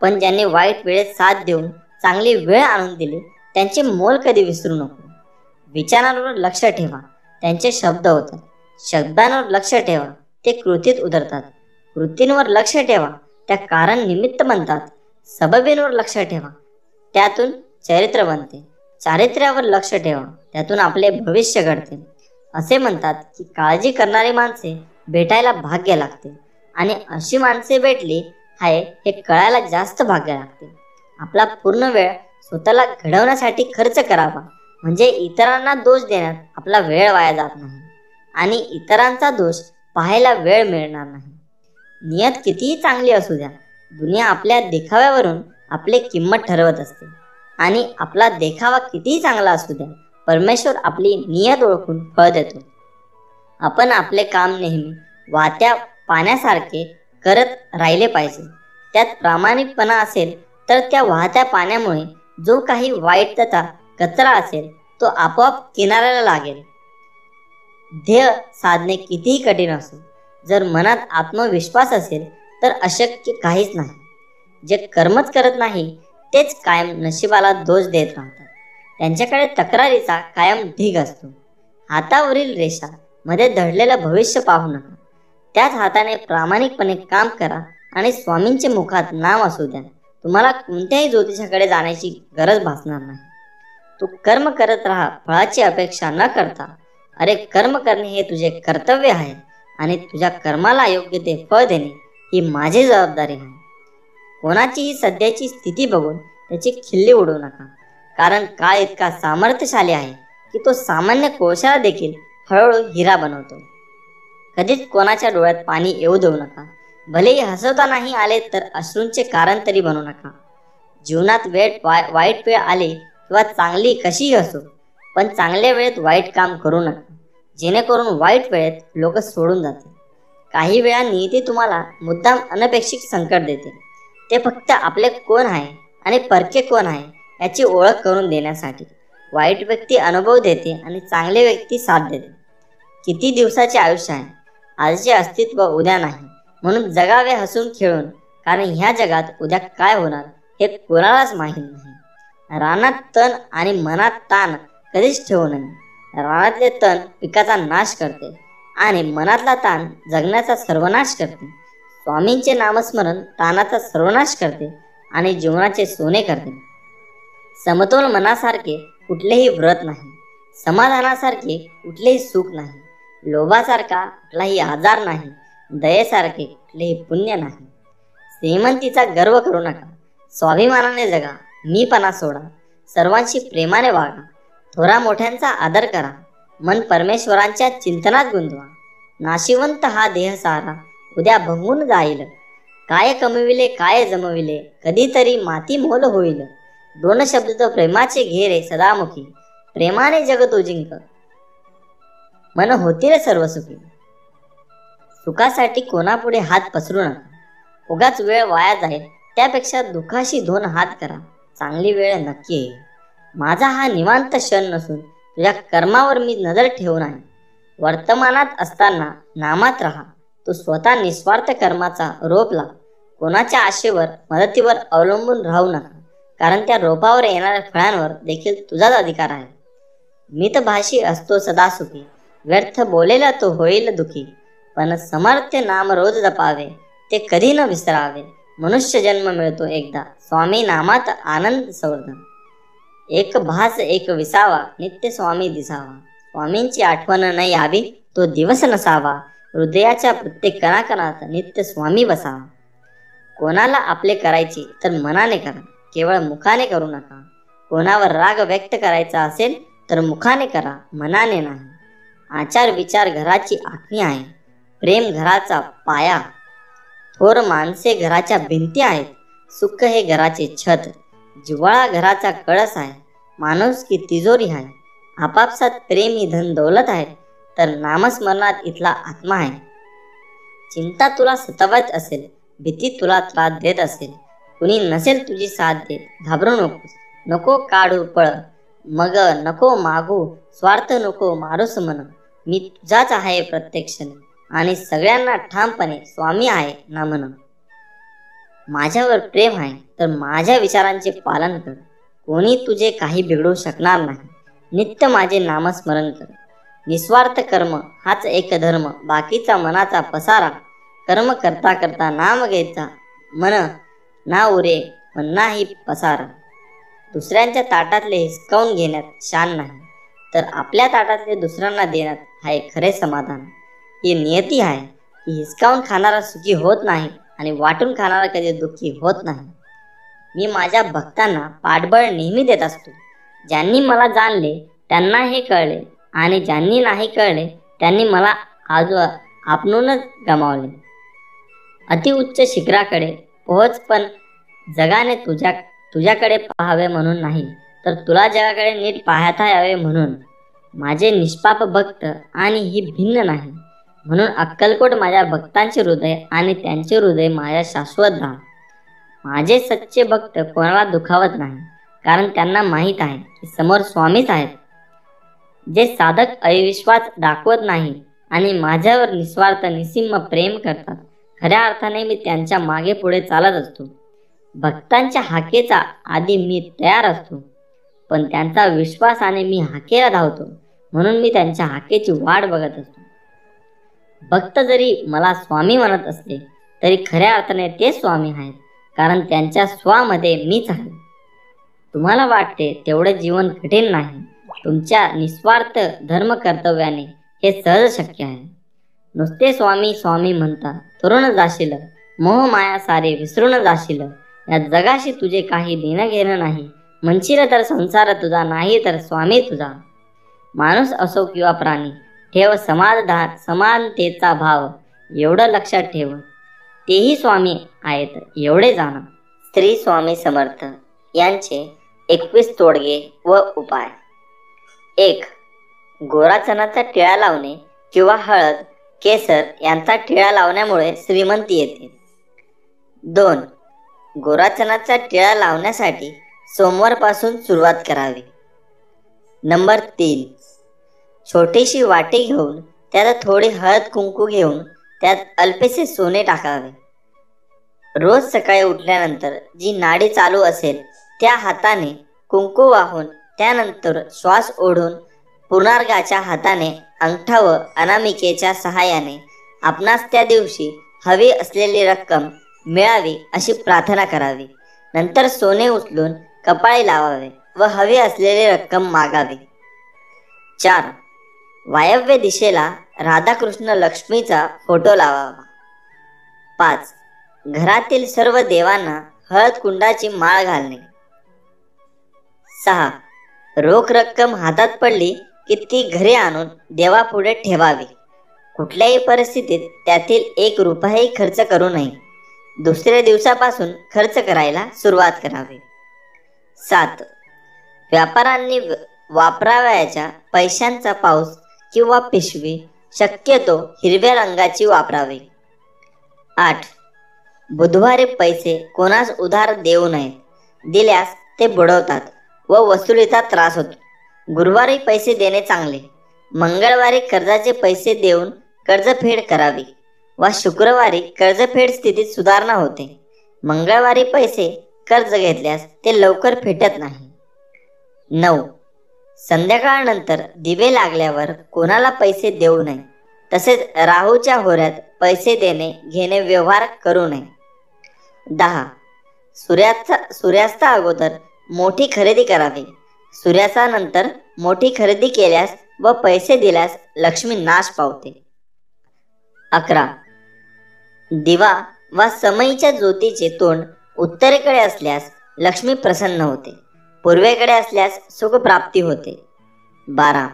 पण ज्यांनी वाईट वेळेत साथ देऊन चांगली वेळ आणून दिली त्यांचे मोल कधी विसरू नको. विचारांवर लक्ष ठेवा, त्यांचे शब्द होतात. शब्दांवर लक्ष ठेवा, ते कृतीत उतरतात. कृतींवर लक्ष ठेवा, त्या कारण निमित्त बनतात. सबबींवर लक्ष ठेवा, त्यातून चरित्र बनते. चारित्र्यावर लक्ष ठेवा, त्यातून आपले भविष्य घडते. असे म्हणतात की काळजी करणारी माणसे भेटायला भाग्य लागते आणि अशी माणसे भेटली आहे हे कळायला जास्त भाग्य लागते. आपला पूर्ण वेळ स्वतःला घडवण्यासाठी खर्च करावा, म्हणजे इतरांना दोष देण्यात आपला वेळ वाया जात नाही आणि इतरांचा दोष पाहायला वेळ मिळणार नाही. नियत कितीही चांगली असू द्या, दुनिया आपल्या देखाव्यावरून आपली किंमत ठरवत असते. आणि आपला देखावा कितीही चांगला असू द्या, परमेश्वर आपली नियत ओळखून फळ देतो. आपण आपले काम नेहमी वाहत्या पाण्यासारखे करत राहिले पाहिजे. त्यात प्रामाणिकपणा असेल तर त्या वाहत्या पाण्यामुळे जो काही वाईट तथा कचरा असेल तो आपोआप किनाऱ्याला लागेल. ध्येय साधणे कितीही कठीण असो, जर मनात आत्मविश्वास असेल तर अशक्य काहीच नाही. जे कर्मच करत नाही तेच कायम नशिबाला दोष देत राहतात. त्यांच्याकडे तक्रारीचा कायम ढीग असतो. हातावरील रेषा मध्ये दडलेलं भविष्य पाहू नका. त्याच हाताने प्रामाणिकपणे काम करा आणि स्वामींचे मुखात नाम असू द्या. तुम्हाला कोणत्याही ज्योतिषाकडे जाण्याची गरज भासणार नाही. तू कर्म करत राहा, फळाची अपेक्षा न करता. अरे, कर्म करणे हे तुझे कर्तव्य आहे आणि तुझ्या कर्माला योग्य ते फळ देणे ही माझी जबाबदारी आहे. कोणाचीही सध्याची स्थिती बघून त्याची खिल्ली उडवू नका, कारण काळ इतका सामर्थ्यशाली आहे की तो सामान्य कोळशाला देखील हळूहळू हिरा बनवतो. कधीच कोणाच्या डोळ्यात पाणी येऊ देऊ नका. भलेही हसवता नाही आले तर अश्रूंचे कारण तरी बनू नका. जीवनात वाईट वेळ आले किंवा चांगली कशीही असो, पण चांगल्या वेळेत वाईट काम करू नका, जेणेकरून वाईट वेळेत लोक सोडून जातील. काही वेळा नियती तुम्हाला मुद्दाम अनपेक्षित संकट देते. ते फक्त आपले कोण आहे आणि परके कोण आहे याची ओळख करून देण्यासाठी. वाईट व्यक्ती अनुभव देते आणि चांगले व्यक्ती साथ देते. किती दिवसाचे आयुष्य आहे, आजचे अस्तित्व उद्या नाही. म्हणून जगावे हसून खेळून, कारण ह्या जगात उद्या काय होणार हे कोणालाच माहीत नाही. रानात तण आणि मनात ताण कधीच ठेवू नये. रानातले तण पिकाचा नाश करते आणि मनातला ताण जगण्याचा सर्वनाश करते. स्वामींचे नामस्मरण ताणाचा सर्वनाश करते आणि जीवनाचे सोने करते. समतोल मनासारखे कुठलेही व्रत नाही. समाधानासारखे कुठलेही सुख नाही. लोभासारखा कुठलाही आजार नाही. दयेसारखे कुठलेही पुण्य नाही. श्रीमंतीचा गर्व करू नका. स्वाभिमानाने जगा. मीपणा सोडा. सर्वांशी प्रेमाने वागा. थोरा मोठ्यांचा आदर करा. मन परमेश्वरांच्या चिंतनात गुंतवा. नाशिवंत हा देह सारा उद्या भंगून जाईल. काय कमविले काय जमविले, कधीतरी माती मोल होईल. दोन शब्द प्रेमाचे घेरे सदामुखी. प्रेमाने जग तो जिंक, मन होतील सर्व सुखी. सुखासाठी कोणापुढे हात पसरू नका. उगाच वेळ वाया जाईल त्यापेक्षा दुःखाशी दोन हात करा. चांगली वेळ नक्की येईल. माझा हा निवांत क्षण नसून तुझ्या कर्मावर मी नजर ठेवून आहे. वर्तमानात असताना नामात राहा. तू स्वतः निस्वार्थ कर्माचा रोप लाव. कोणाच्या आशेवर मदतीवर अवलंबून राहू नका, कारण त्या रोपावर येणाऱ्या फळांवर देखील तुझाच अधिकार आहे. मितभाषी असतो सदा सुखी, व्यर्थ बोलेला तो होईल दुखी. पण समर्थ नाम रोज जपावे, ते कधी न विसरावे. मनुष्य जन्म मिळतो एकदा, स्वामी नामात आनंद संवर्धन. एक भास एक विसावा, नित्य स्वामी दिसावा. स्वामींची आठवण न यावी, तो दिवस नसावा. हृदयाच्या प्रत्येक कणाकणात नित्य स्वामी बसावा. कोणाला आपले करायचे तर मनाने करा, केवळ मुखाने करू नका. कोणावर राग व्यक्त करायचा असेल तर मुखाने करा, मनाने नाही. आचार विचार घराची आखणी आहे, प्रेम घराचा पाया. थोर माणसे घराच्या भिंती आहेत, सुख हे घराचे छत. जिव्हाळा घराचा कळस आहे, माणूस की तिजोरी आहे. आपापसात प्रेम ही धन दौलत आहे, तर नामस्मरणात इथला आत्मा आहे. चिंता तुला सतावत असेल, भीती तुला त्रास देत असेल, कुणी नसेल तुझी साथ देत, घाबरू नकोस. नको काढू पळ, मग नको मागू स्वार्थ, नको मारूस मन. मी तुझाच आहे प्रत्येक क्षणी, आणि सगळ्यांना ठामपणे स्वामी आहे ना म्हण. माझ्यावर प्रेम आहे तर माझ्या विचारांचे पालन कर. कोणी तुझे काही बिघडू शकणार नाही. नित्य माझे नामस्मरण कर. निस्वार्थ कर्म हाच एक धर्म, बाकीचा मनाचा पसारा. कर्म करता करता नाम घ्यायचा, मन ना उरे पण नाही पसारा. दुसऱ्यांच्या ताटातले हिसकावून घेण्यात शान नाही, तर आपल्या ताटातले दुसऱ्यांना देण्यात हाय खरे समाधान. ही नियती आहे की हिसकावून खाणारा सुखी होत नाही आणि वाटून खाणारा कधी दुःखी होत नाही. मी माझ्या भक्तांना पाठबळ नेहमी देत असतो. ज्यांनी मला जाणले त्यांना हे कळले, आणि ज्यांनी नाही कळले त्यांनी मला आज आपणूनच गमावले. अतिउच्च शिखराकडे पोहोच, पण जगाने तुझ्याकडे पाहावे म्हणून नाही, तर तुला जगाकडे नीट पाहता यावे म्हणून. माझे निष्पाप भक्त आणि ही भिन्न नाही, म्हणून अक्कलकोट माझ्या भक्तांचे हृदय आणि त्यांचे हृदय माझ्या शाश्वत धाम. माझे सच्चे भक्त कोणाला दुखावत नाही, कारण त्यांना माहीत आहे की समोर स्वामीच आहेत. जे साधक अविश्वास दाखवत नाही आणि माझ्यावर निस्वार्थ निस्सीम प्रेम करतात, खऱ्या अर्थाने मी त्यांच्या मागे पुढे चालत असतो. भक्तांच्या हाकेचा आधी मी तयार असतो, पण त्यांचा विश्वासाने मी हाकेला धावतो, म्हणून मी त्यांच्या हाकेची वाट बघत असतो. भक्त जरी मला स्वामी म्हणत असले तरी खऱ्या अर्थाने ते स्वामी आहेत, कारण त्यांच्या स्वामध्ये मीच आहे. तुम्हाला वाटते तेवढे जीवन कठीण नाही. तुमच्या निस्वार्थ धर्म कर्तव्याने हे सहज शक्य आहे. नुसते स्वामी स्वामी म्हणता तरुण जाशील, मोह माया सारे विसरून जाशील. या जगाशी तुझे काही देणं घेणं नाही, म्हणशील तर संसार तुझा, नाही तर स्वामी तुझा. माणूस असो किंवा प्राणी, ठेव समानतेचा भाव. एवढं लक्षात ठेव, तेही स्वामी आहेत एवढे जाणा. श्री स्वामी समर्थ यांचे 21 तोडगे व उपाय. 1. गोरा चणाचा टिळा लावणे किंवा हळद, केसर यांचा टिळा लावण्यामुळे श्रीमंती येते. 2. गोरा चणाचा टिळा लावण्यासाठी सोमवारपासून सुरुवात करावी. नंबर 3. छोटीशी वाटी घेऊन त्यात थोडी हळद कुंकू घेऊन त्यात अल्पेसे सोने टाकावे. रोज सकाळी उठल्यानंतर जी नाडी चालू असेल त्या हाताने कुंकू वाहून, त्यानंतर श्वास ओढून पुनर्गाच्या हाताने अंगठा व अनामिकेच्या सहाय्याने आपणास त्या दिवशी हवी असलेली रक्कम मिळावी अशी प्रार्थना करावी. नंतर सोने उचलून कपाळी लावावे व हवी असलेली रक्कम मागावी. 4. वायव्य दिशेला राधाकृष्ण लक्ष्मीचा फोटो लावावा. 5. घरातील सर्व देवांना हळद कुंडाची माळ घालणे. 6. रोख रक्कम हातात पडली की ती घरी आणून देवापुढे ठेवावी. कुठल्याही परिस्थितीत त्यातील 1 रुपयाही खर्च करू नये. दुसऱ्या दिवसापासून खर्च करायला सुरुवात करावी. 7. व्यापाऱ्यांनी वापरावयाच्या पैशांचा पाऊस किंवा पिशवी शक्यतो हिरव्या रंगाची वापरावी. 8. बुधवारी पैसे कोणास उधार देऊ नयेत. दिल्यास ते बुडवतात व वसुलीचा त्रास होतो. गुरुवारी पैसे देणे चांगले. मंगळवारी कर्जाचे पैसे देऊन कर्जफेड करावी व शुक्रवारी कर्जफेड स्थितीत सुधारणा होते. मंगळवारी पैसे कर्ज घेतल्यास ते लवकर फेटत नाही. 9. संध्याकाळनंतर दिवे लागल्यावर कोणाला पैसे देऊ नये. तसेच राहूच्या होऱ्यात पैसे देणे घेणे व्यवहार करू नये. 10. सूर्यास्ता अगोदर मोठी खरेदी करावी. सूर्याचा नंतर मोठी खरेदी केल्यास व पैसे दिल्यास लक्ष्मी नाश पावते. 11. दिवा वा समईच्या ज्योतीचे तोंड उत्तरेकडे असल्यास लक्ष्मी प्रसन्न होते. पूर्वेकडे असल्यास सुख प्राप्ती होते. 12.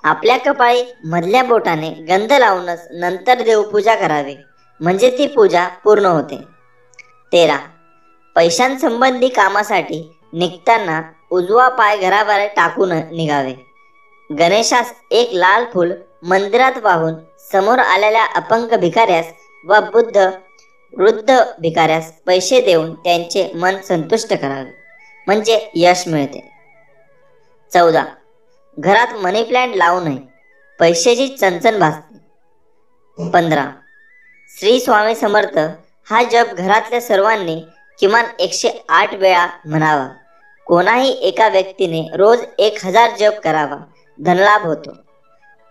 आपल्या कपाळी मधल्या बोटाने गंध लावूनच नंतर देवपूजा करावी, म्हणजे ती पूजा पूर्ण होते. 13. पैशांसंबंधी कामासाठी निघताना उजवा पाय घराबाहेर टाकून निघावे. गणेशास एक लाल फूल मंदिरात वाहून समोर आलेल्या अपंग भिकाऱ्यास व वृद्ध भिकाऱ्यास पैसे देऊन त्यांचे मन संतुष्ट करावे, म्हणजे यश मिळते. 14. घरात मनी प्लांट लावू नये, पैशाची चणचण भासते. 15. श्री स्वामी समर्थ हा जप घरातल्या सर्वांनी किमान 108 वेळा म्हणावा. कोणाही एका व्यक्तीने रोज 1000 जप करावा, धनलाभ होतो.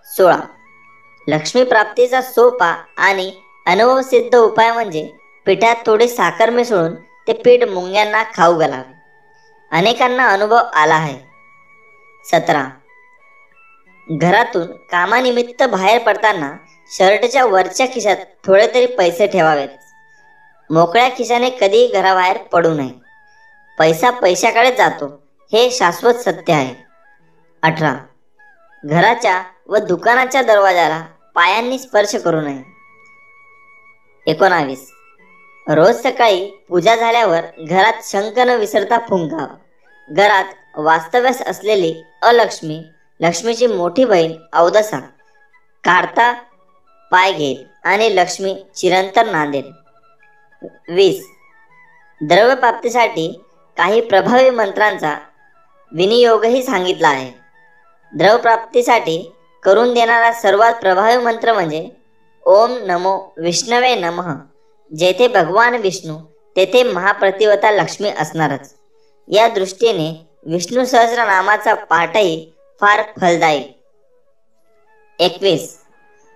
16. लक्ष्मी प्राप्तीचा सोपा आणि अनुभवसिद्ध उपाय म्हणजे पिठात थोडी साखर मिसळून ते पीठ मुंग्यांना खाऊ घालावे. अनेकांना अनुभव आला आहे. 17. घरातून कामानिमित्त बाहेर पडताना शर्टच्या वरच्या खिशात थोडे तरी पैसे ठेवावेत. मोकळ्या खिशाने कधीही घराबाहेर पडू नये. पैसा पैशाकडे जातो, हे शाश्वत सत्य आहे. 18. घराच्या व दुकानाच्या दरवाजाला पायांनी स्पर्श करू नये. 19. रोज सकाळी पूजा झाल्यावर घरात शंख न विसरता फुंकावा. घरात वास्तव्यास असलेली अलक्ष्मी लक्ष्मीची मोठी बहीण अवदसा काढता पाय घेईल आणि लक्ष्मी चिरंतन नांदेल. 20. द्रव्यप्राप्तीसाठी काही प्रभावी मंत्रांचा विनियोगही सांगितला आहे. द्रव्यप्राप्तीसाठी करून देणारा सर्वात प्रभावी मंत्र म्हणजे ओम नमो विष्णवे नमः. जेथे भगवान विष्णू तेथे महाप्रतिवता लक्ष्मी असणारच. या दृष्टीने विष्णू सहस्रनामाचा पाठही फार फलदायी. 21.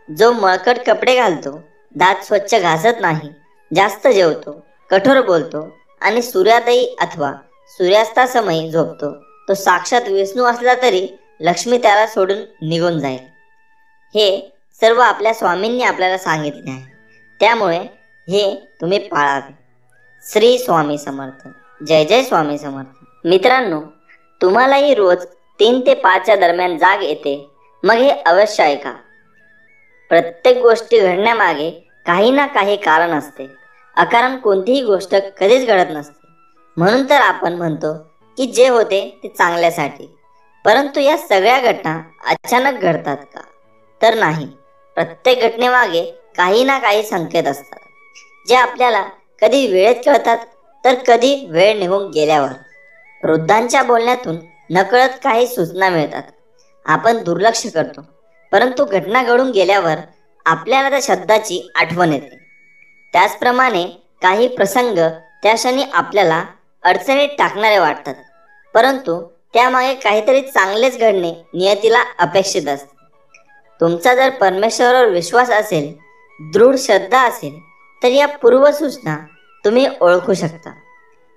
जो मळकट कपडे घालतो, दात स्वच्छ घासत नाही, जास्त जेवतो, कठोर बोलतो आणि सूर्योदयी अथवा सूर्यास्तासमयी झोपतो, तो साक्षात विष्णू असला तरी लक्ष्मी त्याला सोडून निघून जाईल. हे सर्व आपल्या स्वामींनी आपल्याला सांगितले आहे, त्यामुळे हे तुम्ही पाळावे. श्री स्वामी समर्थ. जय जय स्वामी समर्थ. मित्रांनो, तुम्हालाही रोज 3 ते 5 दरम्यान जाग येते, मग हे अवश्य ऐका. प्रत्येक गोष्टी घडण्यामागे काही ना काही कारण असते. अकारण कोणतीही गोष्ट कधीच घडत नसते. म्हणून तर आपण म्हणतो की जे होते ते चांगल्यासाठी. परंतु या सगळ्या घटना अचानक घडतात का? तर नाही. प्रत्येक घटनेमागे काही ना काही संकेत असतात, जे आपल्याला कधी वेळेत कळतात तर कधी वेळ निघून गेल्यावर. वृद्धांच्या बोलण्यातून नकळत काही सूचना मिळतात. आपण दुर्लक्ष करतो, परंतु घटना घडून गेल्यावर आपल्याला त्या शब्दाची आठवण येते. त्याचप्रमाणे काही प्रसंग त्या क्षणी आपल्याला अडचणीत टाकणारे वाटतात, परंतु त्यामागे काहीतरी चांगलेच घडणे नियतीला अपेक्षित असते. तुमचा जर परमेश्वरावर विश्वास असेल, दृढ श्रद्धा असेल, तर या पूर्वसूचना तुम्ही ओळखू शकता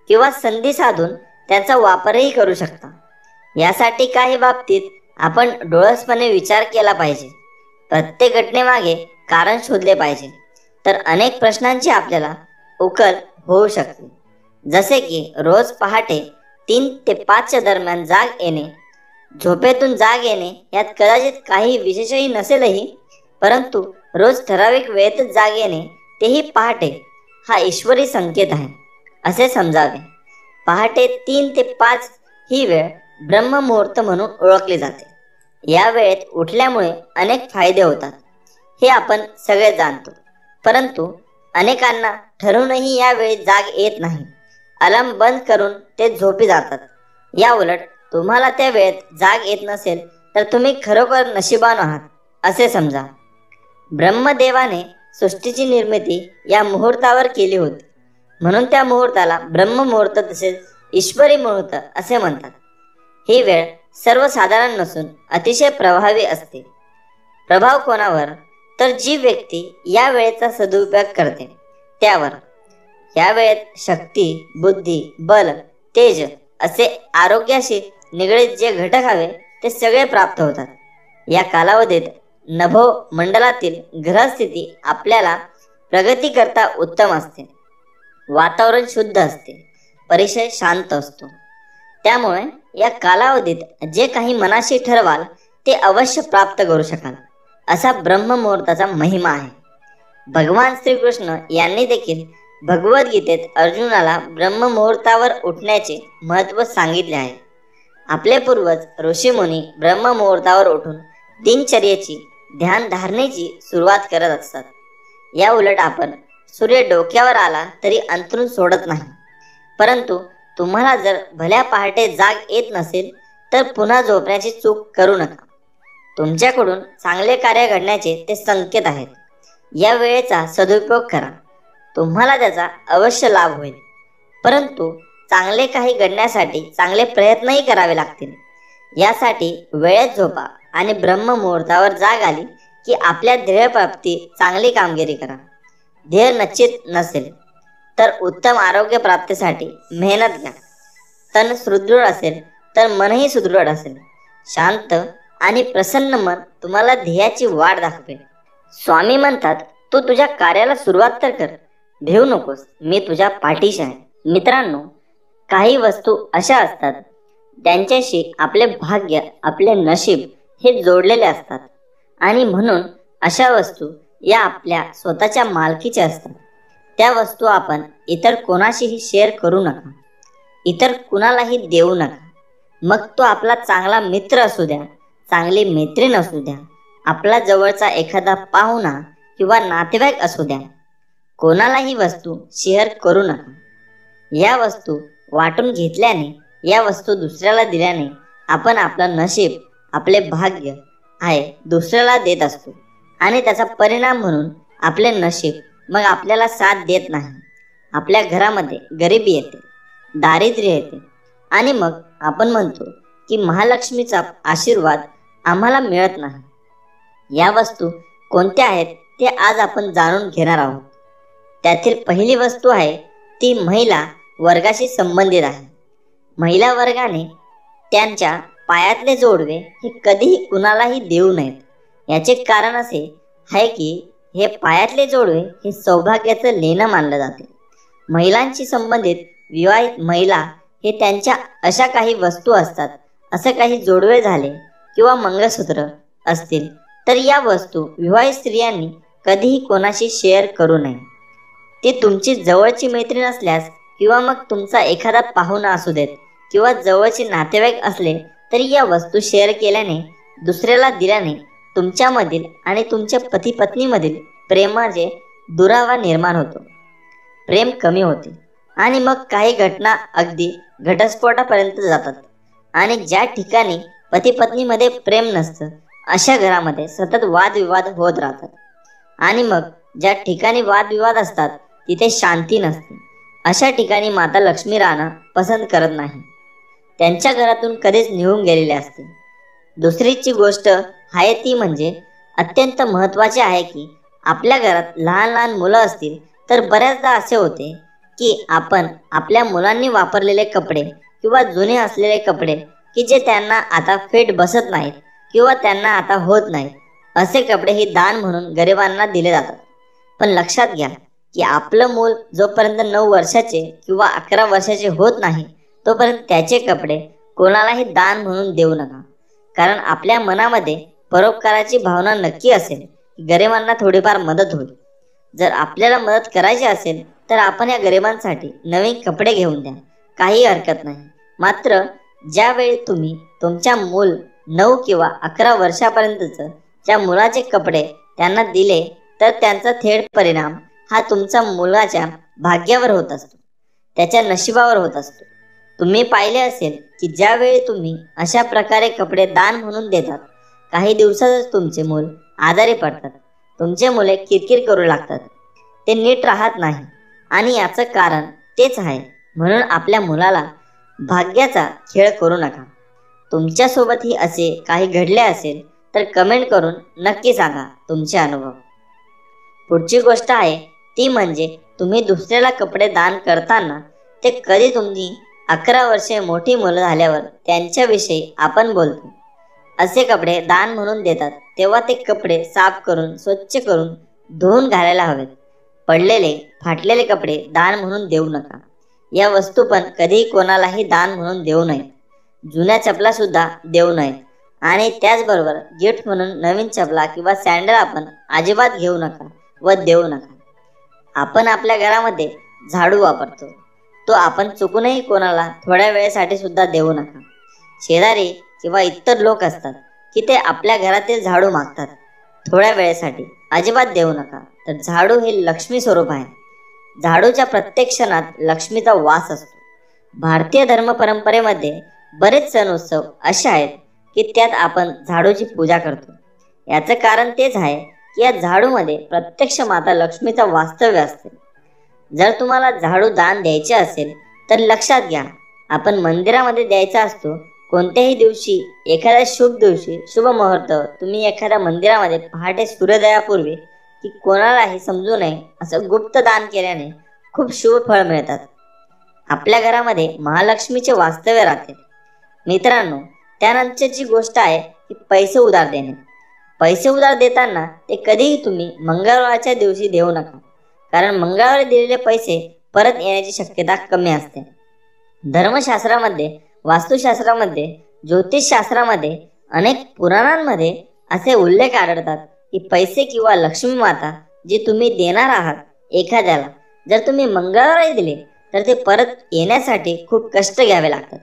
किंवा संधी साधून त्याचा वापरही करू शकता. यासाठी काही बाबतीत आपण डोळसपणे विचार केला पाहिजे. प्रत्येक घटनेमागे कारण शोधले पाहिजे, तर अनेक प्रश्नांची आपल्याला उकल होऊ शकते. जसे की रोज पहाटे 3 ते 5 दरम्यान जाग येणे, झोपेतून जाग येणे यात कदाचित काही विशेषही नसेलही, परंतु रोज ठराविक वेळेतच जाग येणे, तेही पहाटे, हा ईश्वरी संकेत आहे असे समजावे. पहाटे 3 ते 5 ही वेळ ब्रह्ममुहूर्त म्हणून ओळखली जाते. या वेळेत उठल्यामुळे अनेक फायदे होतात, हे आपण सगळे जाणतो. परंतु अनेकांना ठरूनही या वेळी जाग येत नाही. अलार्म बंद करून ते झोपी जातात. या उलट तुम्हाला त्या वेळेत जाग येत नसेल तर तुम्ही खरोखर नशिबान आहात असे समजा. ब्रह्मदेवाने सृष्टीची निर्मिती या मुहूर्तावर केली होती, म्हणून त्या मुहूर्ताला ब्रह्ममुहूर्त तसेच ईश्वरी मुहूर्त असे म्हणतात. ही वेळ सर्वसाधारण नसून अतिशय प्रभावी असते. प्रभाव कोणावर? तर जी व्यक्ती या वेळेचा सदुपयोग करते त्यावर. या वेळेत शक्ती, बुद्धी, बल, तेज असे आरोग्याशी निगडीत जे घटक हवे ते सगळे प्राप्त होतात. या कालावधीत नभो मंडलातील ग्रहस्थिती आपल्याला प्रगती करता उत्तम असते. वातावरण शुद्ध असते, परिसर शांत असतो. त्यामुळे या कालावधीत जे काही मनाशी ठरवाल ते अवश्य प्राप्त करू शकाल, असा ब्रह्ममुहूर्ताचा महिमा आहे. भगवान श्रीकृष्ण यांनी देखील भगवद्गीतेत अर्जुनाला ब्रह्ममुहूर्तावर उठण्याचे महत्त्व सांगितले आहे. आपले पूर्वज ऋषीमुनी ब्रह्ममुहूर्तावर उठून दिनचर्येची ध्यान धारणेची सुरुवात करत असतात. या उलट आपण सूर्य डोक्यावर आला तरी अंथरूण सोडत नाही. परंतु तुम्हाला जर भल्या पहाटे जाग येत नसेल तर पुन्हा झोपण्याची चूक करू नका. तुमच्याकडून चांगले कार्य घडण्याचे ते संकेत आहेत. या वेळेचा सदुपयोग करा, तुम्हाला त्याचा अवश्य लाभ होईल. परंतु चांगले काही घडण्यासाठी चांगले प्रयत्नही करावे लागतील. यासाठी वेळेत झोपा आणि ब्रह्ममुहूर्तावर जाग आली की आपल्या ध्येयप्राप्ती चांगली कामगिरी करा. ध्येय निश्चित नसेल तर उत्तम आरोग्य प्राप्तीसाठी मेहनत घ्या. तन सुदृढ असेल तर मनही सुदृढ असेल. शांत आणि प्रसन्न मन तुम्हाला ध्येयाची वाट दाखवेल. स्वामी म्हणतात, तू तुझ्या कार्याला सुरुवात तर कर, भेऊ नकोस, मी तुझ्या पाठीशी आहे. मित्रांनो, काही वस्तू अशा असतात त्यांच्याशी आपले भाग्य, आपले नशीब हे जोडलेले असतात आणि म्हणून अशा वस्तू या आपल्या स्वतःच्या मालकीच्या असतात. त्या वस्तू आपण इतर कोणाशीही शेअर करू नका, इतर कुणालाही देऊ नका. मग तो आपला चांगला मित्र असू द्या, चांगली मैत्रीण असू द्या, आपला जवळचा एखादा पाहुणा किंवा नातेवाईक असू द्या, कोणालाही वस्तू शेअर करू नका. या वस्तू वाटून घेतल्याने, या वस्तू दुसऱ्याला दिल्याने आपण आपलं नशीब, आपले भाग्य आहे दुसऱ्याला देत असतो आणि त्याचा परिणाम म्हणून आपले नशीब मग आपल्याला साथ देत नाही. आपल्या घरामध्ये गरिबी येते, दारिद्र्य येते आणि मग आपण म्हणतो की महालक्ष्मीचा आशीर्वाद आम्हाला मिळत नाही. या वस्तू कोणत्या आहेत ते आज आपण जाणून घेणार आहोत. त्यातील पहिली वस्तू आहे ती महिला वर्गाशी संबंधित आहे. महिला वर्गाने त्यांच्या पायातले जोडवे हे कधीही कुणालाही देऊ नयेत. याचे कारण असे आहे की हे पायातले जोडवे हे सौभाग्याचं लेणं मानलं जाते. महिलांशी संबंधित विवाहित महिला हे त्यांच्या अशा काही वस्तू असतात, असं काही जोडवे झाले किंवा मंगळसूत्र असतील तर या वस्तू विवाहित स्त्रियांनी कधीही कोणाशी शेअर करू नये. ती तुमची जवळची मैत्रीण असल्यास किंवा मग तुमचा एखादा पाहुणा असू देत किंवा जवळचे नातेवाईक असले तरी या वस्तू शेअर केल्याने, दुसऱ्याला दिल्याने तुमच्यामधील आणि तुमच्या पती पत्नीमधील प्रेमाचे दुरावा निर्माण होतो, प्रेम कमी होते आणि मग काही घटना अगदी घटस्फोटापर्यंत जातात. आणि ज्या ठिकाणी पती पत्नीमध्ये प्रेम नसतं अशा घरामध्ये सतत वादविवाद होत राहतात आणि मग ज्या ठिकाणी वादविवाद असतात तिथे शांती नसते. अशा ठिकाणी माता लक्ष्मी राहणं पसंत करत नाही, त्यांच्या घरातून कधीच निघून गेलेले असते. दुसरीची गोष्ट आहे ती म्हणजे अत्यंत महत्त्वाचे आहे की आपल्या घरात लहान लहान मुलं असतील तर बऱ्याचदा असे होते की आपण आपल्या मुलांनी वापरलेले कपडे किंवा जुने असलेले कपडे की जे त्यांना आता फिट बसत नाहीत किंवा त्यांना आता होत नाहीत, असे कपडे ही दान म्हणून गरिबांना दिले जातात. पण लक्षात घ्या की आपलं मूल जोपर्यंत 9 वर्षाचे किंवा 11 वर्षाचे होत नाही तोपर्यंत त्याचे कपडे कोणालाही दान म्हणून देऊ नका. कारण आपल्या मनामध्ये परोपकाराची भावना नक्की असेल की गरिबांना थोडीफार मदत होईल. जर आपल्याला मदत करायची असेल तर आपण या गरिबांसाठी नवीन कपडे घेऊन द्या, काही हरकत नाही. मात्र ज्यावेळी तुम्ही तुमच्या मूल 9 किंवा 11 वर्षापर्यंतचं ज्या मुलाचे कपडे त्यांना दिले तर त्यांचा थेट परिणाम हा तुमच्या मुलाच्या भाग्यावर होत असतो, त्याच्या नशिबावर होत असतो. तुम्ही पाहिले असेल की ज्यावेळी तुम्ही अशा प्रकारे कपडे दान म्हणून देतात, काही दिवसातच तुमचे मूल आजारी पडतात, तुमचे मुले किरकिर करू लागतात, ते नीट राहत नाही आणि याचं कारण तेच आहे. म्हणून आपल्या मुलाला भाग्याचा खेळ करू नका. तुमच्यासोबतही असे काही घडले असेल तर कमेंट करून नक्की सांगा तुमचे अनुभव. पुढची गोष्ट आहे ती म्हणजे तुम्ही दुसऱ्याला कपडे दान करताना ते कधी तुम्ही 11 वर्षे मोठी मुलं झाल्यावर त्यांच्याविषयी आपण बोलतो. असे कपडे दान म्हणून देतात तेव्हा ते कपडे साफ करून स्वच्छ करून धुवून घालायला हवेत. पडलेले फाटलेले कपडे दान म्हणून देऊ नका. या वस्तू पण कधीही कोणालाही दान म्हणून देऊ नयेत. जुन्या चपला सुद्धा देऊ नयेत. आणि त्याचबरोबर गिफ्ट म्हणून नवीन चपला किंवा सँडल आपण अजिबात घेऊ नका व देऊ नका. आपण आपल्या घरामध्ये झाडू वापरतो, तो आपण चुकूनही कोणाला थोड्या वेळेसाठी सुद्धा देऊ नका. शेजारी किंवा इतर लोक असतात की ते आपल्या घरातील झाडू मागतात, थोड्या वेळेसाठी अजिबात देऊ नका. तर झाडू हे लक्ष्मी स्वरूप आहे. झाडूच्या प्रत्येक क्षणात लक्ष्मीचा वास असतो. भारतीय धर्म परंपरेमध्ये बरेच सण उत्सव असे आहेत की त्यात आपण झाडूची पूजा करतो. याचं कारण तेच आहे की या झाडूमध्ये प्रत्यक्ष माता लक्ष्मीचा वास्तव्य असते. जर तुम्हाला झाडू दान द्यायचे असेल तर लक्षात घ्या, आपण मंदिरामध्ये द्यायचा असतो. कोणत्याही दिवशी, एखाद्या शुभ दिवशी, शुभ मुहूर्त तुम्ही एखाद्या मंदिरामध्ये पहाटे सूर्योदयापूर्वी की कोणालाही समजू नये असं गुप्त दान केल्याने खूप शुभ फळ मिळतात. आपल्या घरामध्ये महालक्ष्मीचे वास्तव्य राहते. मित्रांनो, त्यानंतरची गोष्ट आहे की पैसे उधार देणे. पैसे उधार देताना ते कधीही तुम्ही मंगळवारच्या दिवशी देऊ नका, कारण मंगळवारी दिलेले पैसे परत येण्याची शक्यता कमी असते. धर्मशास्त्रामध्ये, वास्तुशास्त्रामध्ये, ज्योतिषशास्त्रामध्ये, अनेक पुराणांमध्ये असे उल्लेख आढळतात की पैसे किंवा लक्ष्मी माता जे तुम्ही देणार आहात एखाद्याला, जर तुम्ही मंगळवारी दिले तर ते परत येण्यासाठी खूप कष्ट घ्यावे लागतात.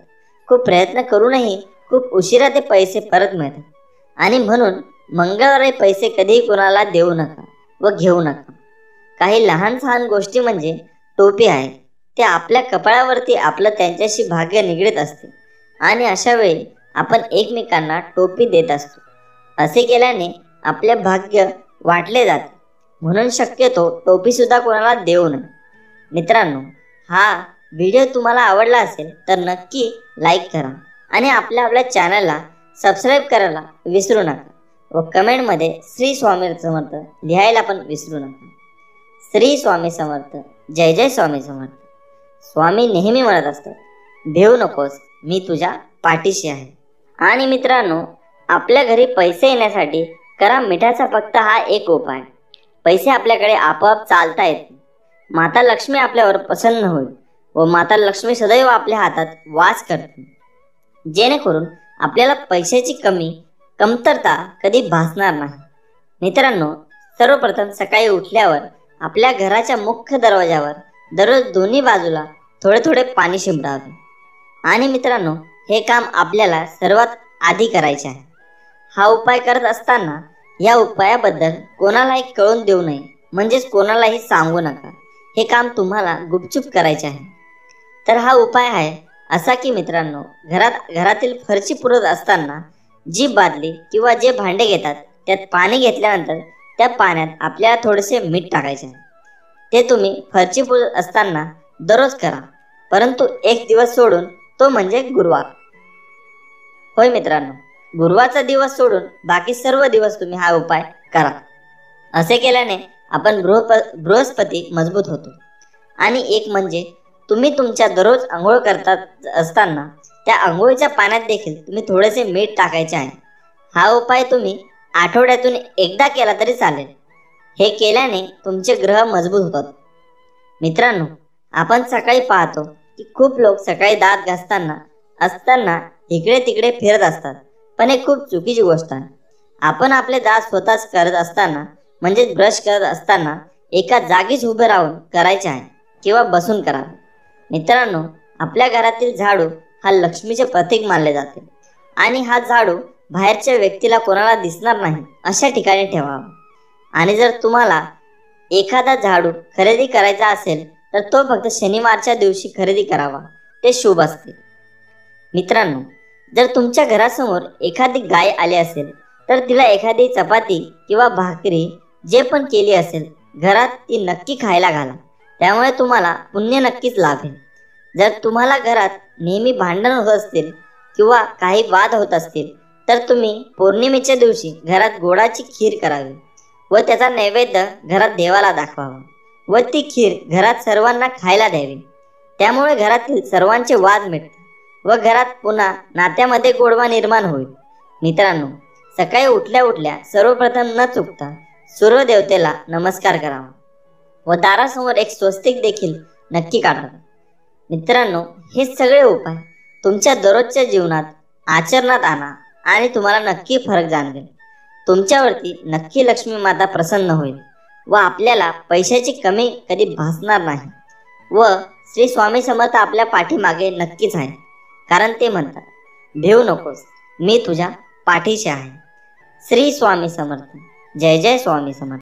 खूप प्रयत्न करूनही खूप उशिरा ते पैसे परत मिळतात. आणि म्हणून मंगळवारी पैसे कधीही कोणाला देऊ नका व घेऊ नका. काही लहान सहान गोष्टी म्हणजे टोपी आहे. ते आपल्या कपाळावरती आपलं त्यांच्याशी भाग्य निगडीत असते आणि अशा वेळी आपण एकमेकांना टोपी देत असतो. असे केल्याने आपले भाग्य वाटले जाते. म्हणून शक्यतो टोपी सुद्धा कोणाला देऊ नये. मित्रांनो, हा व्हिडिओ तुम्हाला आवडला असेल तर नक्की लाईक करा आणि आपल्या चॅनलला सबस्क्राईब करायला विसरू नका व कमेंटमध्ये श्री स्वामी समर्थ लिहायला पण विसरू नका. श्री स्वामी समर्थ. जय जय स्वामी समर्थ. स्वामी नेहमी म्हणत असतात, भेऊ नकोस, मी तुझ्या पाठीशी आहे. आणि मित्रांनो, आपल्या घरी पैसे येण्यासाठी करा मिठाचा फक्त हा एक उपाय. पैसे आपल्याकडे आपोआप चालता येते. माता लक्ष्मी आपल्यावर प्रसन्न होईल व माता लक्ष्मी सदैव आपल्या हातात वास करते, जेणेकरून आपल्याला पैशाची कमतरता कधी भासणार नाही. मित्रांनो, सर्वप्रथम सकाळी उठल्यावर आपल्या घराच्या मुख्य दरवाजावर दररोज दोन्ही बाजूला थोडे थोडे पाणी शिंपडावे. आणि मित्रांनो, हे काम आपल्याला सर्वात आधी करायचे आहे. हा उपाय करत असताना या उपायाबद्दल कोणालाही कळून देऊ नये, म्हणजेच कोणालाही सांगू नका. हे काम तुम्हाला गुपचूप करायचे आहे. तर हा उपाय आहे असा की मित्रांनो, घरातील फरशी पुरत असताना जी बादली किंवा जे भांडे घेतात त्यात पाणी घेतल्यानंतर त्या पाण्यात आपल्याला थोडेसे मीठ टाकायचे आहे. ते तुम्ही फरशी पुरत असताना दररोज करा, परंतु एक दिवस सोडून, तो म्हणजे गुरुवार. होय मित्रांनो, गुरुवारचा दिवस सोडून बाकी सर्व दिवस तुम्ही हा उपाय करा. असे केल्याने आपण बृहस्पती मजबूत होतो. आणि एक म्हणजे तुम्ही तुमच्या दररोज आंघोळ करतात असताना त्या आंघोळीच्या पाण्यात देखील तुम्ही थोडेसे मीठ टाकायचे आहे. हा उपाय तुम्ही आठवड्यातून एकदा केला तरी चालेल. हे केल्याने तुमचे ग्रह मजबूत होतात. मित्रांनो, आपण सकाळी पाहतो की खूप लोक सकाळी दात घासताना इकडे तिकडे फिरत असतात, पण हे खूप चुकीची गोष्ट आहे. आपण आपले दात स्वतःच करत असताना, म्हणजे ब्रश करत असताना एका जागीच उभे राहून करायचे आहे किंवा बसून करावे. मित्रांनो, आपल्या घरातील झाडू हा लक्ष्मीचे प्रतीक मानले जाते आणि हा झाडू बाहेरच्या व्यक्तीला कोणाला दिसणार नाही अशा ठिकाणी ठेवावा. आणि जर तुम्हाला एखादा झाडू खरेदी करायचा असेल तर तो फक्त शनिवारच्या दिवशी खरेदी करावा, ते शुभ असते. मित्रांनो, जर तुमच्या घरासमोर एखादी गाय आली असेल तर तिला एखादी चपाती किंवा भाकरी जे पण केली असेल घरात ती नक्की खायला घाला. त्यामुळे तुम्हाला पुण्य नक्कीच लाभेल. जर तुम्हाला घरात नेहमी भांडण होत असतील किंवा काही वाद होत असतील तर तुम्ही पौर्णिमेच्या दिवशी घरात गोडाची खीर करावी व त्याचा नैवेद्य घरात देवाला दाखवावा व ती खीर घरात सर्वांना खायला द्यावी. त्यामुळे घरातील सर्वांचे वाद मिटतील व घरात पुन्हा नात्यामध्ये गोडवा निर्माण होईल. मित्रांनो, सकाळी उठल्या उठल्या सर्वप्रथम न चुकता सूर्यदेवतेला नमस्कार करावा व दारासमोर एक स्वस्तिक देखील नक्की काढावा. मित्रांनो, हे सगळे उपाय तुमच्या दररोजच्या जीवनात आचरणात आणा आणि तुम्हाला नक्की फरक जाणवेल. तुमच्यावरती नक्की लक्ष्मी माता प्रसन्न होईल व आपल्याला पैशाची कमी कधी भासणार नाही. व श्री स्वामी समर्थ आपल्या पाठीमागे नक्कीच आहे, कारण ते म्हणतात, भेऊ नकोस, मी तुझ्या पाठीशी आहे. श्री स्वामी समर्थ. जय जय स्वामी समर्थ.